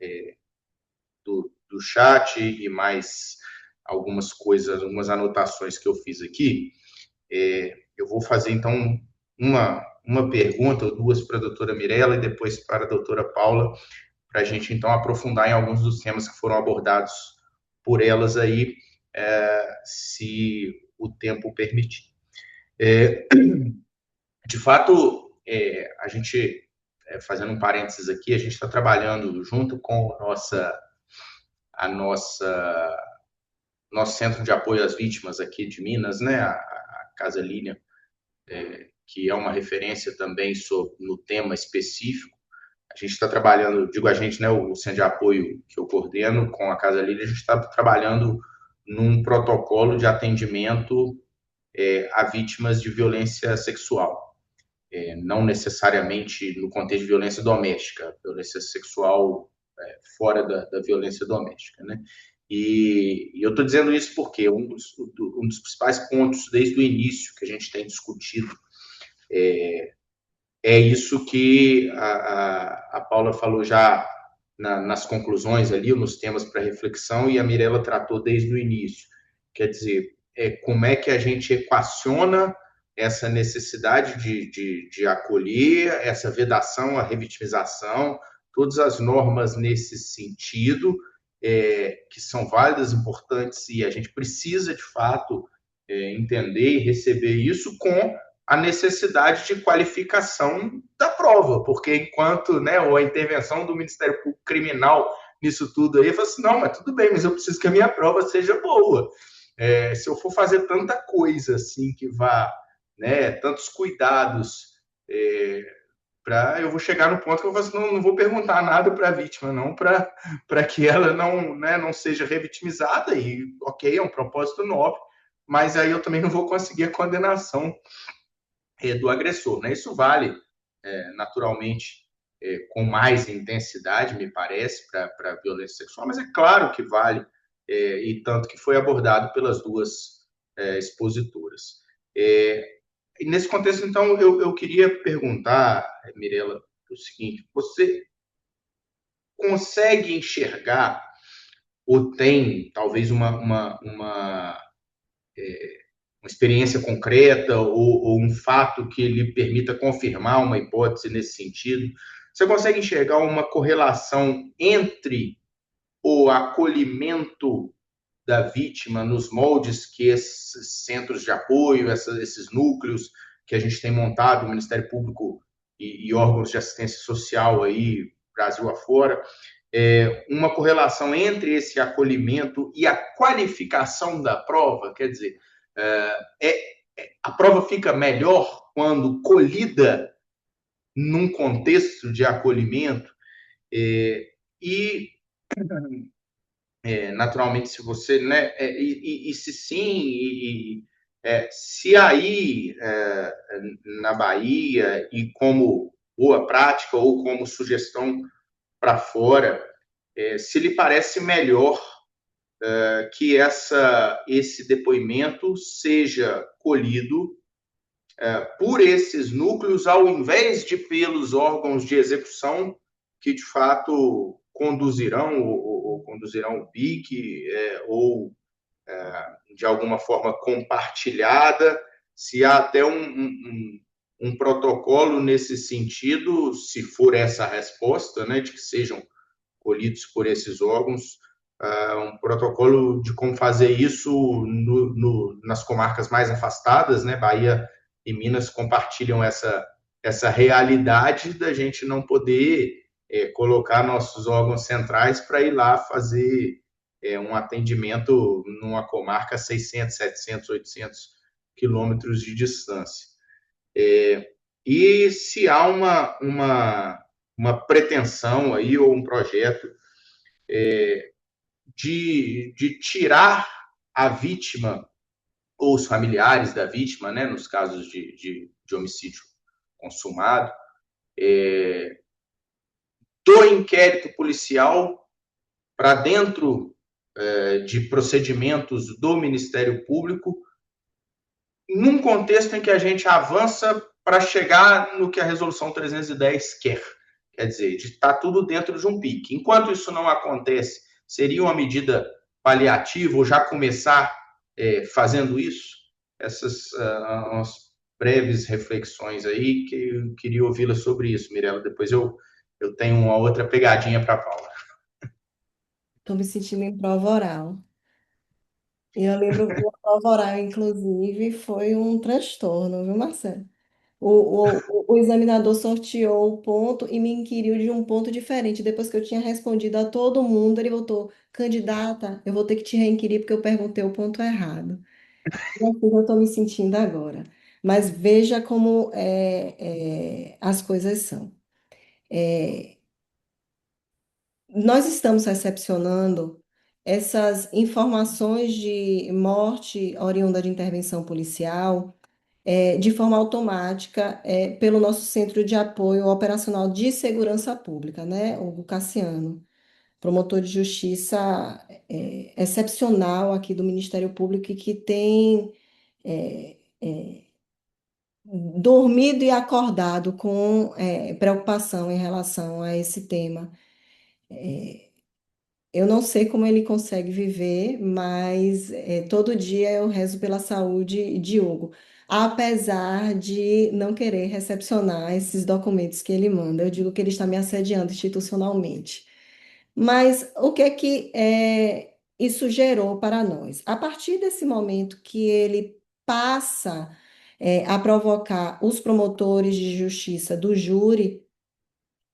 do chat e mais algumas coisas, algumas anotações que eu fiz aqui, eu vou fazer, então, uma pergunta ou duas para a doutora Mirella e depois para a doutora Paula, para a gente, então, aprofundar em alguns dos temas que foram abordados por elas aí, se o tempo permitir. De fato, a gente, fazendo um parênteses aqui, a gente está trabalhando junto com nosso centro de apoio às vítimas aqui de Minas, né, a Casa Línia, que é uma referência também no tema específico. A gente está trabalhando, digo a gente, né, o centro de apoio que eu coordeno com a Casa Lília, a gente está trabalhando num protocolo de atendimento a vítimas de violência sexual. Não necessariamente no contexto de violência doméstica, violência sexual fora da violência doméstica, né? E eu estou dizendo isso porque um dos principais pontos desde o início que a gente tem discutido é isso que a Paula falou já nas conclusões ali, nos temas para reflexão, e a Mirella tratou desde o início. Quer dizer, como é que a gente equaciona essa necessidade de acolher, essa vedação, a revitimização, todas as normas nesse sentido, que são válidas, importantes, e a gente precisa, de fato, entender e receber isso com a necessidade de qualificação da prova, porque enquanto, né, ou a intervenção do Ministério Público Criminal nisso tudo aí, eu falo assim, não, mas tudo bem, mas eu preciso que a minha prova seja boa. Se eu for fazer tanta coisa assim que vá, né, tantos cuidados, eu vou chegar no ponto que eu vou assim, não vou perguntar nada para a vítima, não, para que ela não seja revitimizada, e ok, é um propósito nobre, mas aí eu também não vou conseguir a condenação do agressor, né? Isso vale, naturalmente, com mais intensidade, me parece, para a violência sexual, mas é claro que vale, e tanto que foi abordado pelas duas expositoras. E nesse contexto, então, eu queria perguntar, Mirella, o seguinte: você consegue enxergar ou tem, talvez, uma experiência concreta ou um fato que lhe permita confirmar uma hipótese nesse sentido? Você consegue enxergar uma correlação entre o acolhimento da vítima nos moldes que esses centros de apoio, esses núcleos que a gente tem montado, o Ministério Público e órgãos de assistência social aí, Brasil afora, uma correlação entre esse acolhimento e a qualificação da prova? Quer dizer, a prova fica melhor quando colhida num contexto de acolhimento, naturalmente, se você, né, e se sim, se aí na Bahia, e como boa prática ou como sugestão para fora, se lhe parece melhor que esse depoimento seja colhido por esses núcleos, ao invés de pelos órgãos de execução que, de fato, conduzirão o PIC, ou de alguma forma compartilhada, se há até um protocolo nesse sentido, se for essa a resposta, né, de que sejam colhidos por esses órgãos, um protocolo de como fazer isso nas comarcas mais afastadas, né? Bahia e Minas compartilham essa realidade da gente não poder colocar nossos órgãos centrais para ir lá fazer um atendimento numa comarca a 600, 700, 800 quilômetros de distância. E se há uma pretensão aí, ou um projeto de tirar a vítima ou os familiares da vítima, né, nos casos de homicídio consumado, do inquérito policial para dentro de procedimentos do Ministério Público, num contexto em que a gente avança para chegar no que a Resolução 310 quer. Quer dizer, de estar tudo dentro de um pique. Enquanto isso não acontece, seria uma medida paliativa ou já começar fazendo isso? Essas umas breves reflexões aí, que eu queria ouvi-la sobre isso, Mirela. Depois eu tenho uma outra pegadinha para a Paula. Estou me sentindo em prova oral. E eu lembro que a prova oral, inclusive, foi um transtorno, viu, Marcelo? O examinador sorteou o ponto e me inquiriu de um ponto diferente. Depois que eu tinha respondido a todo mundo, ele voltou: candidata, eu vou ter que te reinquirir porque eu perguntei o ponto errado. E assim eu estou me sentindo agora. Mas veja como as coisas são. É, nós estamos recepcionando essas informações de morte oriunda de intervenção policial de forma automática pelo nosso Centro de Apoio Operacional de Segurança Pública, né? O Cassiano, promotor de justiça excepcional aqui do Ministério Público e que tem é, é, dormido e acordado com preocupação em relação a esse tema. Eu não sei como ele consegue viver, mas todo dia eu rezo pela saúde de Hugo, apesar de não querer recepcionar esses documentos que ele manda. Eu digo que ele está me assediando institucionalmente. Mas o que é que isso gerou para nós? A partir desse momento que ele passa a provocar os promotores de justiça do júri,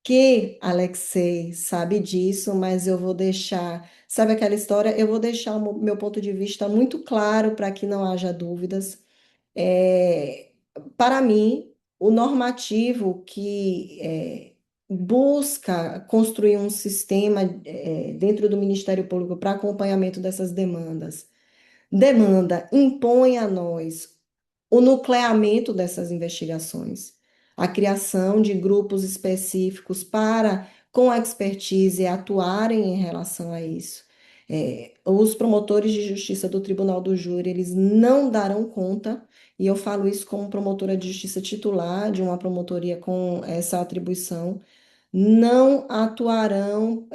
que Alexei sabe disso, mas eu vou deixar, sabe aquela história? Eu vou deixar o meu ponto de vista muito claro para que não haja dúvidas. É, para mim, o normativo que busca construir um sistema dentro do Ministério Público para acompanhamento dessas impõe a nós o nucleamento dessas investigações, a criação de grupos específicos para, com expertise, atuarem em relação a isso. Os promotores de justiça do Tribunal do Júri, eles não darão conta, e eu falo isso como promotora de justiça titular de uma promotoria com essa atribuição, não atuarão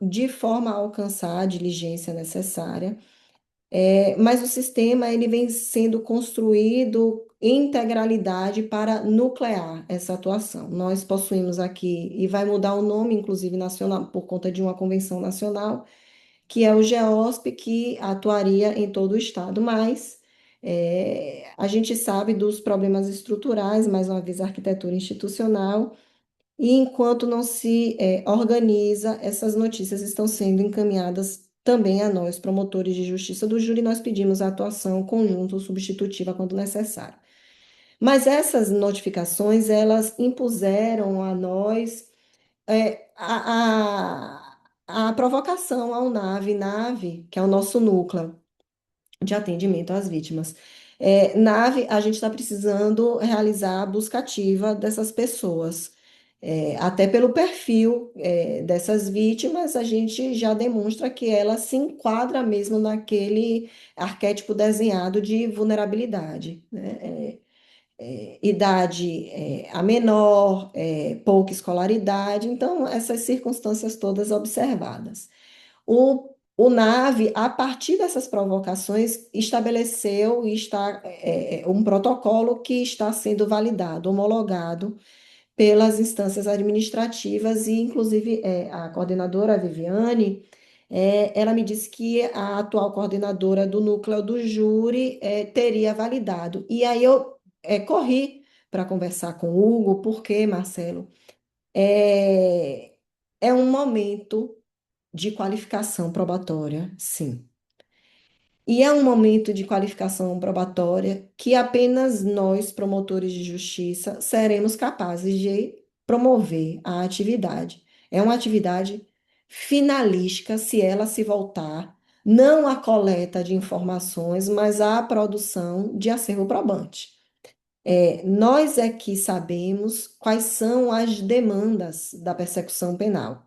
de forma a alcançar a diligência necessária. Mas o sistema ele vem sendo construído em integralidade para nuclear essa atuação. Nós possuímos aqui, e vai mudar o nome, inclusive nacional, por conta de uma convenção nacional, que é o GEOSP, que atuaria em todo o estado, mas a gente sabe dos problemas estruturais, mais uma vez a arquitetura institucional, e enquanto não se organiza, essas notícias estão sendo encaminhadas também a nós, promotores de justiça do júri, nós pedimos a atuação conjunta ou substitutiva quando necessário. Mas essas notificações, elas impuseram a nós a provocação ao NAVE, que é o nosso núcleo de atendimento às vítimas. NAVE, a gente está precisando realizar a busca ativa dessas pessoas. Até pelo perfil dessas vítimas, a gente já demonstra que ela se enquadra mesmo naquele arquétipo desenhado de vulnerabilidade, né? Idade a menor, pouca escolaridade, então essas circunstâncias todas observadas. O NAVE, a partir dessas provocações, estabeleceu e está um protocolo que está sendo validado, homologado pelas instâncias administrativas e, inclusive, a coordenadora, a Viviane, ela me disse que a atual coordenadora do núcleo do júri teria validado. E aí eu corri para conversar com o Hugo, porque, Marcelo, é, é um momento de qualificação probatória, sim. E é um momento de qualificação probatória que apenas nós, promotores de justiça, seremos capazes de promover a atividade. É uma atividade finalística se ela se voltar não à coleta de informações, mas à produção de acervo probante. Nós é que sabemos quais são as demandas da persecução penal.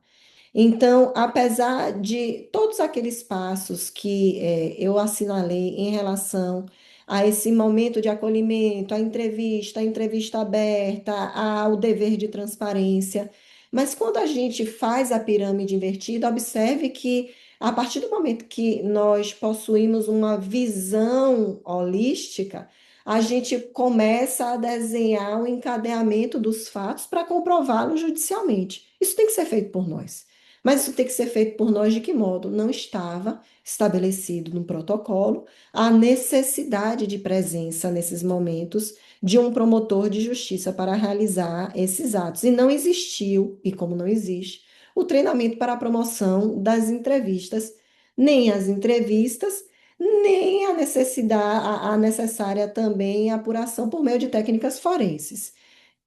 Então, apesar de todos aqueles passos que eu assinalei em relação a esse momento de acolhimento, a entrevista aberta, ao dever de transparência, mas quando a gente faz a pirâmide invertida, observe que a partir do momento que nós possuímos uma visão holística, a gente começa a desenhar o encadeamento dos fatos para comprová-los judicialmente. Isso tem que ser feito por nós. Mas isso tem que ser feito por nós de que modo? Não estava estabelecido no protocolo a necessidade de presença nesses momentos de um promotor de justiça para realizar esses atos. E não existiu, e como não existe, o treinamento para a promoção das entrevistas, nem as entrevistas, nem a necessidade, a necessária também apuração por meio de técnicas forenses.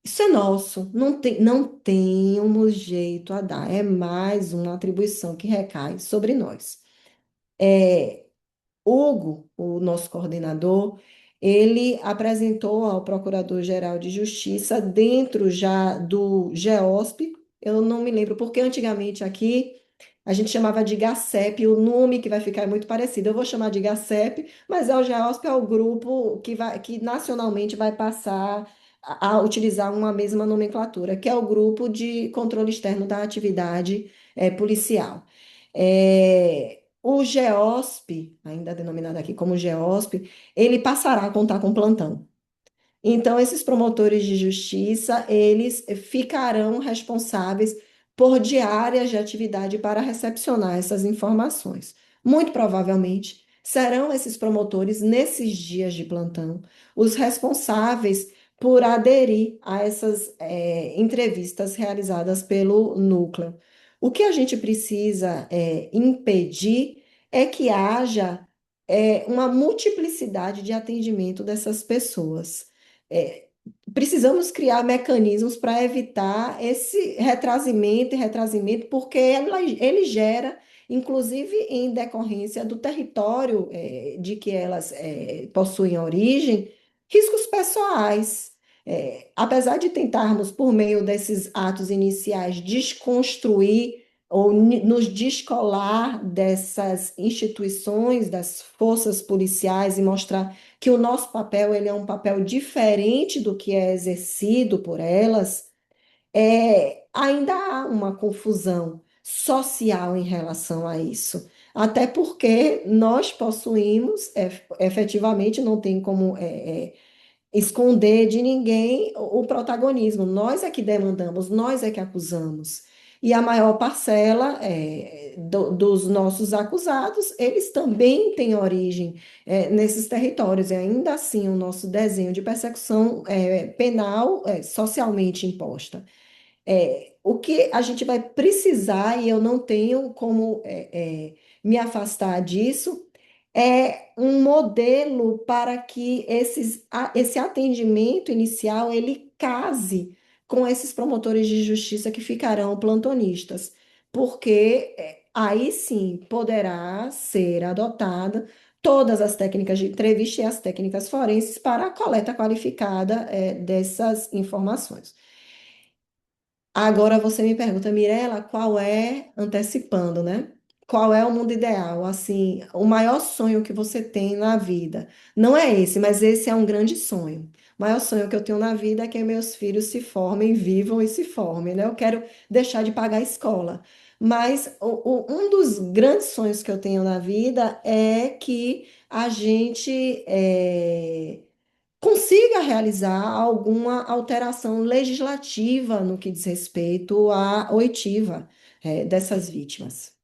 Isso é nosso, não temos jeito a dar, é mais uma atribuição que recai sobre nós. É, Hugo, o nosso coordenador, ele apresentou ao Procurador-Geral de Justiça, dentro já do GEOSP, eu não me lembro, porque antigamente aqui a gente chamava de GACEP, o nome que vai ficar é muito parecido. Eu vou chamar de GACEP, mas o GEOSP é o grupo que nacionalmente vai passar a utilizar uma mesma nomenclatura, que é o Grupo de Controle Externo da Atividade Policial. O GEOSP, ainda denominado aqui como GEOSP, ele passará a contar com plantão. Então, esses promotores de justiça, eles ficarão responsáveis por diárias de atividade para recepcionar essas informações. Muito provavelmente serão esses promotores, nesses dias de plantão, os responsáveis por aderir a essas entrevistas realizadas pelo núcleo. O que a gente precisa impedir é que haja uma multiplicidade de atendimento dessas pessoas. É, Precisamos criar mecanismos para evitar esse retrasimento, porque ele gera, inclusive em decorrência do território de que elas possuem origem, riscos pessoais. Apesar de tentarmos, por meio desses atos iniciais, desconstruir ou nos descolar dessas instituições, das forças policiais e mostrar que o nosso papel ele é um papel diferente do que é exercido por elas, ainda há uma confusão social em relação a isso. Até porque nós possuímos, efetivamente, não tem como esconder de ninguém o protagonismo. Nós é que demandamos, nós é que acusamos. E a maior parcela dos nossos acusados, eles também têm origem nesses territórios, e ainda assim o nosso desenho de persecução penal socialmente imposta. O que a gente vai precisar, e eu não tenho como me afastar disso, é um modelo para que esse atendimento inicial ele case com esses promotores de justiça que ficarão plantonistas, porque aí sim poderá ser adotada todas as técnicas de entrevista e as técnicas forenses para a coleta qualificada dessas informações. Agora você me pergunta, Mirela, qual é, antecipando, né? Qual é o mundo ideal? Assim, o maior sonho que você tem na vida. Não é esse, mas esse é um grande sonho. O maior sonho que eu tenho na vida é que meus filhos se formem, vivam e se formem, né? Eu quero deixar de pagar a escola. Mas um dos grandes sonhos que eu tenho na vida é que a gente consiga realizar alguma alteração legislativa no que diz respeito à oitiva, dessas vítimas.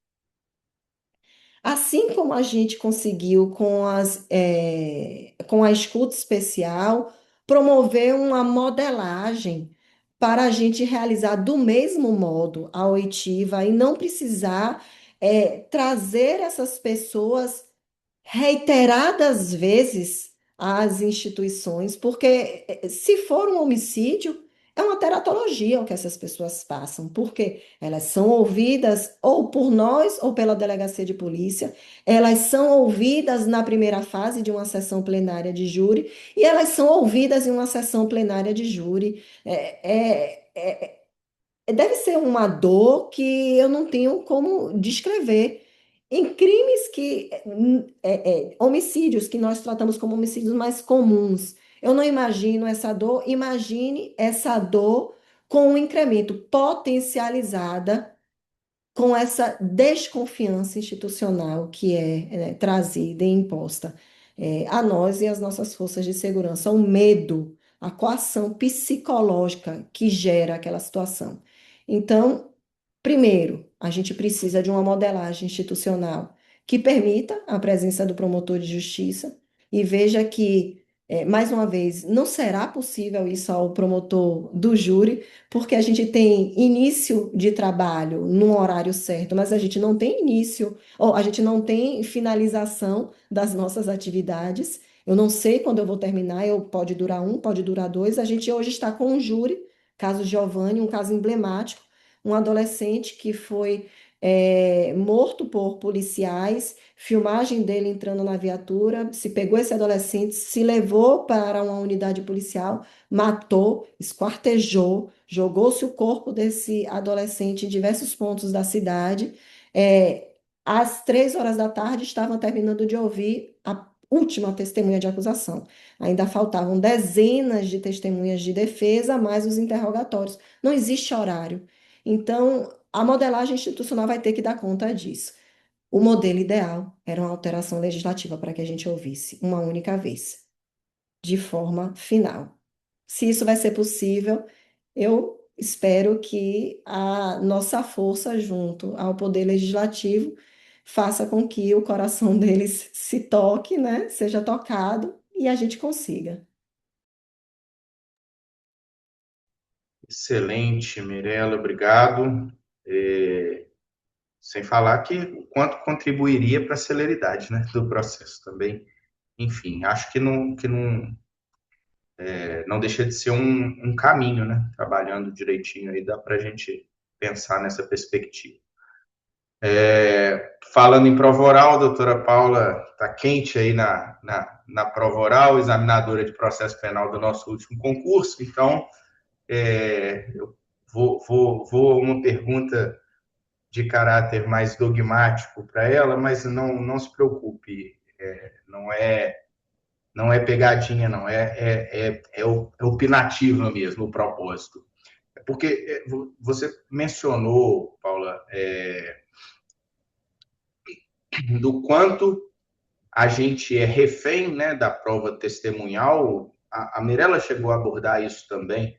Assim como a gente conseguiu com a escuta especial, promover uma modelagem para a gente realizar do mesmo modo a oitiva e não precisar trazer essas pessoas reiteradas vezes às instituições, porque se for um homicídio, é uma teratologia o que essas pessoas passam, porque elas são ouvidas ou por nós ou pela delegacia de polícia, elas são ouvidas na primeira fase de uma sessão plenária de júri e elas são ouvidas em uma sessão plenária de júri. Deve ser uma dor que eu não tenho como descrever. Em crimes homicídios que nós tratamos como homicídios mais comuns, eu não imagino essa dor. Imagine essa dor com um incremento potencializada com essa desconfiança institucional que é, trazida e imposta a nós e às nossas forças de segurança, o medo, a coação psicológica que gera aquela situação. Então, primeiro, a gente precisa de uma modelagem institucional que permita a presença do promotor de justiça e veja que, mais uma vez, não será possível isso ao promotor do júri, porque a gente tem início de trabalho num horário certo, mas a gente não tem início, ou a gente não tem finalização das nossas atividades. Eu não sei quando eu vou terminar, pode durar um, pode durar dois. A gente hoje está com um júri, caso Giovanni, um caso emblemático, um adolescente que foi morto por policiais, filmagem dele entrando na viatura, se pegou esse adolescente, se levou para uma unidade policial, matou, esquartejou, jogou-se o corpo desse adolescente em diversos pontos da cidade. Às 3 horas da tarde, estavam terminando de ouvir a última testemunha de acusação. Ainda faltavam dezenas de testemunhas de defesa, mais os interrogatórios. Não existe horário. Então, a modelagem institucional vai ter que dar conta disso. O modelo ideal era uma alteração legislativa para que a gente ouvisse uma única vez, de forma final. Se isso vai ser possível, eu espero que a nossa força junto ao Poder Legislativo faça com que o coração deles se toque, né? Seja tocado e a gente consiga. Excelente, Mirela, obrigado. Sem falar que o quanto contribuiria para a celeridade, né, do processo também. Enfim, acho que não deixa de ser um caminho, né? Trabalhando direitinho aí, dá para a gente pensar nessa perspectiva. Falando em prova oral, a doutora Paula está quente aí na prova oral, examinadora de processo penal do nosso último concurso, então eu vou uma pergunta de caráter mais dogmático para ela, mas não se preocupe, não é pegadinha, não, é opinativa mesmo, o propósito. Porque você mencionou, Paula, do quanto a gente é refém, né, da prova testemunhal. A Mirela chegou a abordar isso também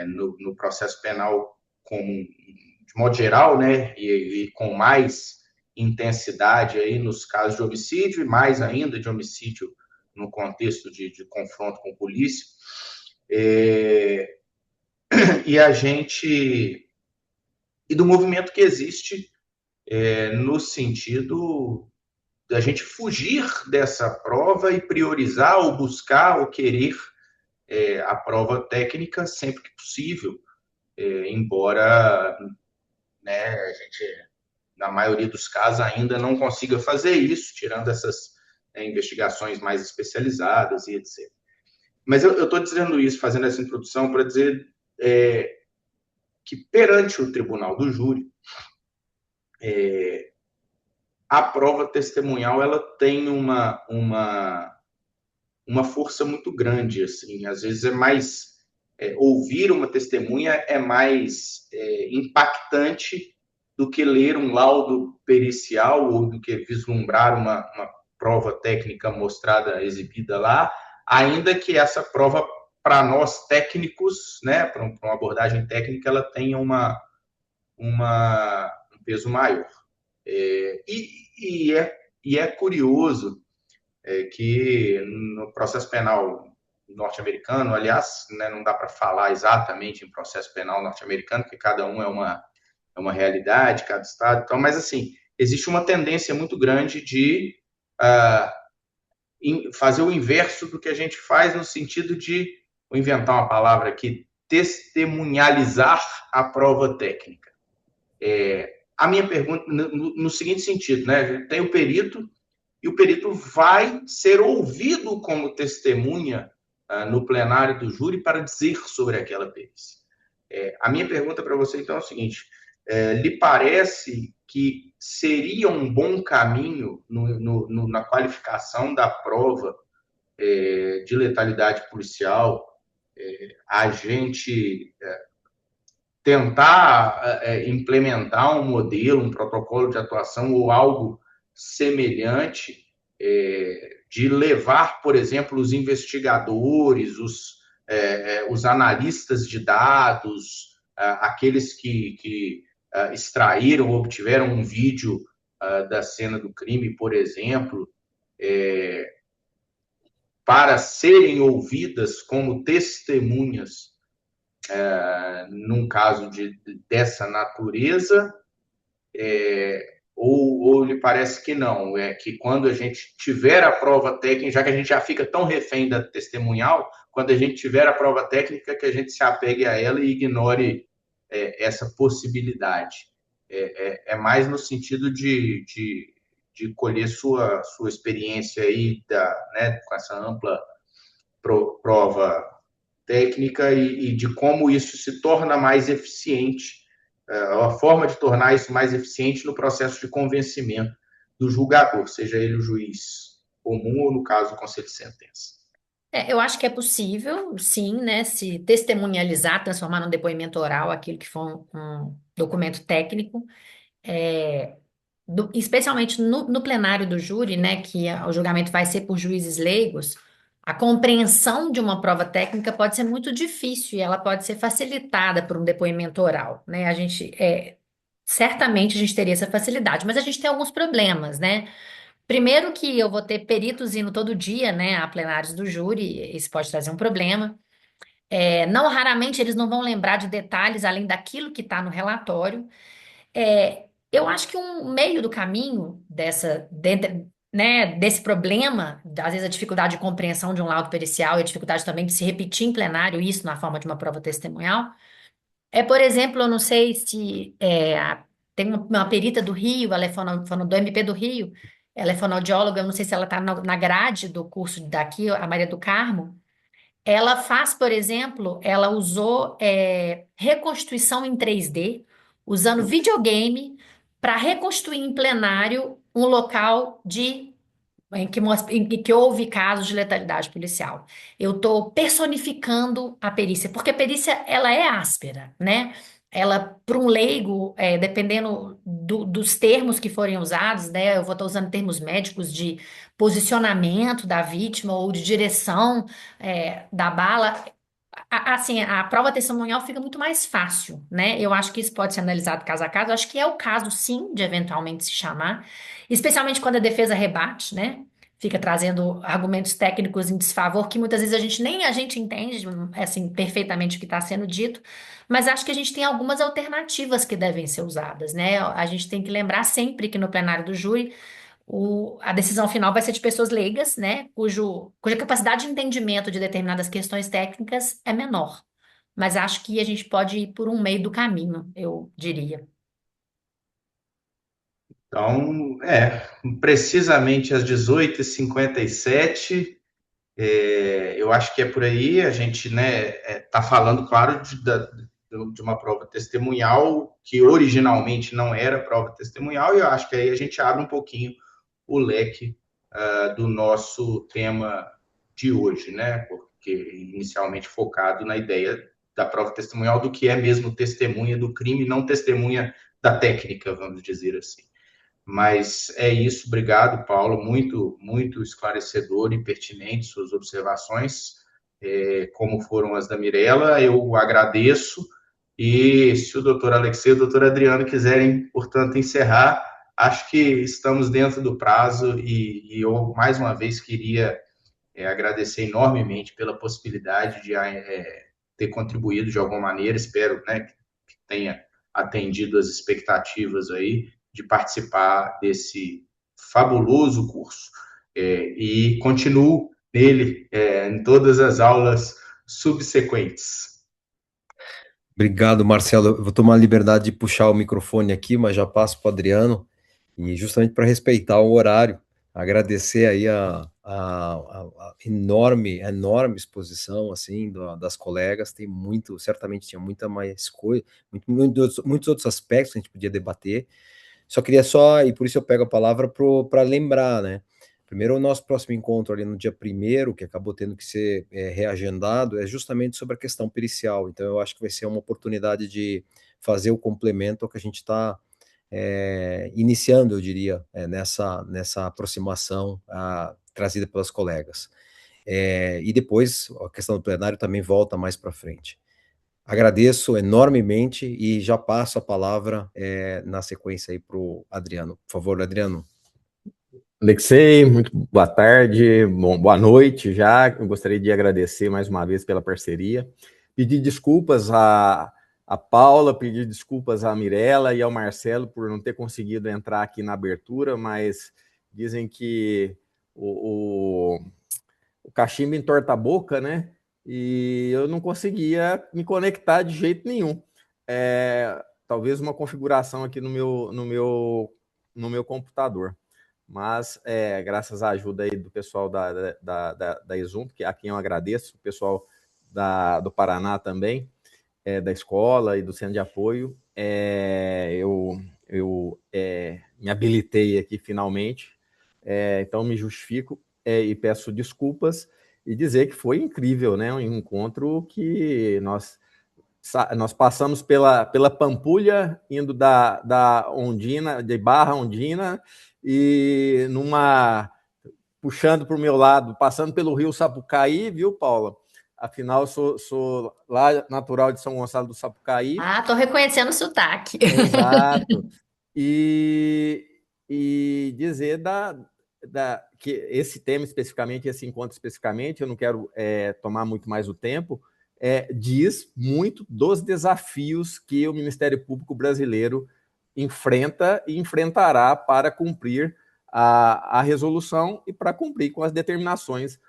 no processo penal de modo geral, né, e com mais intensidade aí nos casos de homicídio e mais ainda de homicídio no contexto de confronto com polícia. E do movimento que existe no sentido da gente fugir dessa prova e priorizar ou buscar ou querer a prova técnica sempre que possível, embora, né, a gente, na maioria dos casos, ainda não consiga fazer isso, tirando essas investigações mais especializadas e etc. Mas eu estou dizendo isso, fazendo essa introdução, para dizer que perante o tribunal do júri, a prova testemunhal ela tem uma força muito grande, assim, às vezes ouvir uma testemunha é mais impactante do que ler um laudo pericial ou do que vislumbrar uma prova técnica mostrada, exibida lá, ainda que essa prova, para nós técnicos, né, para uma abordagem técnica, ela tenha um peso maior. E é curioso que no processo penal norte-americano, aliás, né, não dá para falar exatamente em processo penal norte-americano, porque cada um é uma realidade, cada estado, então, mas assim, existe uma tendência muito grande de fazer o inverso do que a gente faz, no sentido de, vou inventar uma palavra aqui, testemunhalizar a prova técnica. A minha pergunta, no seguinte sentido, né? Tem o perito, e o perito vai ser ouvido como testemunha no plenário do júri para dizer sobre aquela perícia. A minha pergunta para você, então, é o seguinte: lhe parece que seria um bom caminho na qualificação da prova de letalidade policial a gente tentar implementar um modelo, um protocolo de atuação ou algo semelhante, de levar, por exemplo, os investigadores, os analistas de dados, aqueles que extraíram ou obtiveram um vídeo da cena do crime, por exemplo, para serem ouvidas como testemunhas num caso dessa natureza, ou lhe parece que não? É que quando a gente tiver a prova técnica, já que a gente já fica tão refém da testemunhal, quando a gente tiver a prova técnica, que a gente se apegue a ela e ignore essa possibilidade. É mais no sentido de colher sua experiência aí né, com essa ampla prova técnica e de como isso se torna mais eficiente, a forma de tornar isso mais eficiente no processo de convencimento do julgador, seja ele o juiz comum ou, no caso, o conselho de sentença. Eu acho que é possível, sim, né, se testemunializar, transformar num depoimento oral aquilo que foi um documento técnico, especialmente no plenário do júri, né, que o julgamento vai ser por juízes leigos. A compreensão de uma prova técnica pode ser muito difícil e ela pode ser facilitada por um depoimento oral, né? Certamente a gente teria essa facilidade, mas a gente tem alguns problemas, né? Primeiro que eu vou ter peritos indo todo dia, né, a plenários do júri, isso pode trazer um problema. Não raramente eles não vão lembrar de detalhes além daquilo que está no relatório. Eu acho que um meio do caminho desse problema, às vezes a dificuldade de compreensão de um laudo pericial e a dificuldade também de se repetir em plenário isso na forma de uma prova testemunhal, por exemplo, eu não sei se tem uma perita do Rio, ela é do MP do Rio, ela é fonoaudióloga, eu não sei se ela está na grade do curso daqui, a Maria do Carmo. Ela faz, por exemplo, ela usou reconstituição em 3D, usando videogame para reconstruir em plenário um local em que houve casos de letalidade policial. Eu estou personificando a perícia, porque a perícia ela é áspera, né? Ela, para um leigo, dependendo dos termos que forem usados, né? Eu vou estar usando termos médicos de posicionamento da vítima ou de direção da bala. Assim, a prova testemunhal fica muito mais fácil, né? Eu acho que isso pode ser analisado caso a caso. Eu acho que é o caso, sim, de eventualmente se chamar, especialmente quando a defesa rebate, né? Fica trazendo argumentos técnicos em desfavor que muitas vezes nem a gente entende, assim, perfeitamente o que está sendo dito, mas acho que a gente tem algumas alternativas que devem ser usadas, né? A gente tem que lembrar sempre que no plenário do júri a decisão final vai ser de pessoas leigas, né, cuja capacidade de entendimento de determinadas questões técnicas é menor. Mas acho que a gente pode ir por um meio do caminho, eu diria. Então, precisamente às 18h57, eu acho que é por aí. A gente, né, está falando, claro, de uma prova testemunhal que originalmente não era prova testemunhal, e eu acho que aí a gente abre um pouquinho o leque do nosso tema de hoje, né? Porque inicialmente focado na ideia da prova testemunhal, do que é mesmo testemunha do crime, não testemunha da técnica, vamos dizer assim. Mas é isso, obrigado, Paulo, muito, muito esclarecedor e pertinente suas observações, como foram as da Mirella, eu agradeço, e se o doutor Alexei e o doutor Adriano quiserem, portanto, encerrar, acho que estamos dentro do prazo, e eu, mais uma vez, queria agradecer enormemente pela possibilidade de ter contribuído de alguma maneira, espero, né, que tenha atendido as expectativas aí de participar desse fabuloso curso. E continuo nele em todas as aulas subsequentes. Obrigado, Marcelo. Eu vou tomar a liberdade de puxar o microfone aqui, mas já passo para o Adriano, e justamente para respeitar o horário, agradecer aí a enorme exposição, assim, das colegas, certamente tinha muita mais coisa, muitos outros aspectos que a gente podia debater. E por isso eu pego a palavra para lembrar, né? Primeiro, o nosso próximo encontro ali no dia 1º, que acabou tendo que ser reagendado, é justamente sobre a questão pericial. Então, eu acho que vai ser uma oportunidade de fazer o complemento ao que a gente está iniciando, eu diria, nessa aproximação trazida pelas colegas. E depois, a questão do plenário também volta mais para frente. Agradeço enormemente e já passo a palavra na sequência aí para o Adriano. Por favor, Adriano. Alexei, muito boa tarde, boa noite já. Eu gostaria de agradecer mais uma vez pela parceria. Pedir desculpas a Paula, pedir desculpas à Mirella e ao Marcelo por não ter conseguido entrar aqui na abertura, mas dizem que o cachimbo entorta a boca, né? E eu não conseguia me conectar de jeito nenhum. Talvez uma configuração aqui no meu computador. Mas, graças à ajuda aí do pessoal da Exum, a quem eu agradeço, o pessoal do Paraná também, da escola e do centro de apoio, eu me habilitei aqui finalmente, então me justifico e peço desculpas e dizer que foi incrível, né? Um encontro que nós passamos pela Pampulha, indo da Ondina, de Barra Ondina, e puxando para o meu lado, passando pelo rio Sapucaí, viu, Paula? Afinal, sou lá natural de São Gonçalo do Sapucaí. Tô reconhecendo o sotaque. Exato. E dizer que esse tema especificamente, esse encontro especificamente, eu não quero tomar muito mais o tempo, diz muito dos desafios que o Ministério Público brasileiro enfrenta e enfrentará para cumprir a resolução e para cumprir com as determinações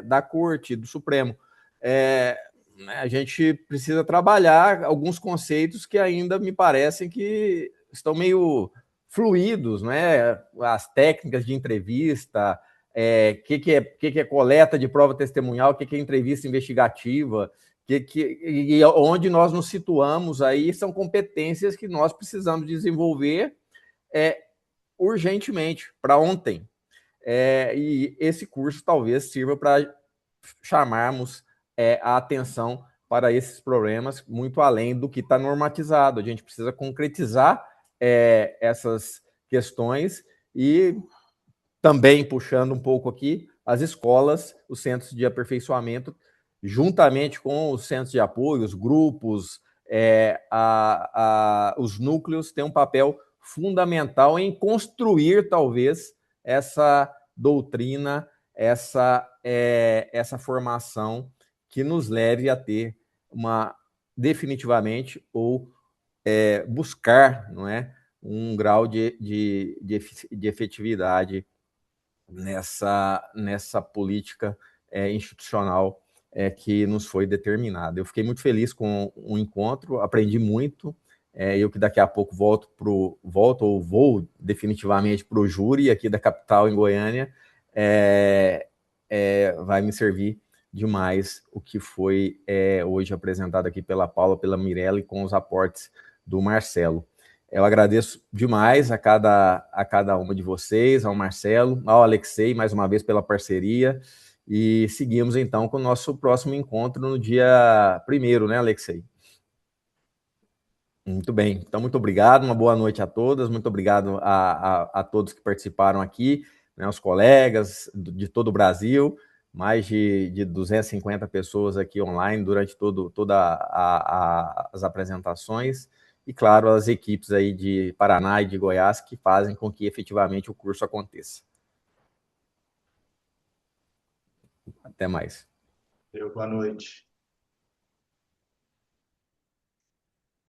da Corte, do Supremo. A gente precisa trabalhar alguns conceitos que ainda me parecem que estão meio fluidos, né? As técnicas de entrevista, que é coleta de prova testemunhal, que é entrevista investigativa, e onde nós nos situamos aí são competências que nós precisamos desenvolver urgentemente, para ontem. E esse curso talvez sirva para chamarmos a atenção para esses problemas muito além do que está normatizado. A gente precisa concretizar essas questões e também puxando um pouco aqui as escolas, os centros de aperfeiçoamento, juntamente com os centros de apoio, os grupos, os núcleos, têm um papel fundamental em construir, talvez, essa doutrina, essa formação que nos leve a ter definitivamente, ou buscar, não é, um grau de efetividade nessa política institucional que nos foi determinada. Eu fiquei muito feliz com o encontro, aprendi muito. Eu que daqui a pouco vou definitivamente para o júri aqui da capital em Goiânia, vai me servir demais o que foi hoje apresentado aqui pela Paula, pela Mirella e com os aportes do Marcelo. Eu agradeço demais a cada uma de vocês, ao Marcelo, ao Alexei, mais uma vez pela parceria, e seguimos então com o nosso próximo encontro no dia 1º, né, Alexei? Muito bem, então muito obrigado, uma boa noite a todas, muito obrigado a todos que participaram aqui, né, os colegas de todo o Brasil, mais de 250 pessoas aqui online durante todas as apresentações, e claro, as equipes aí de Paraná e de Goiás que fazem com que efetivamente o curso aconteça. Até mais. Boa noite.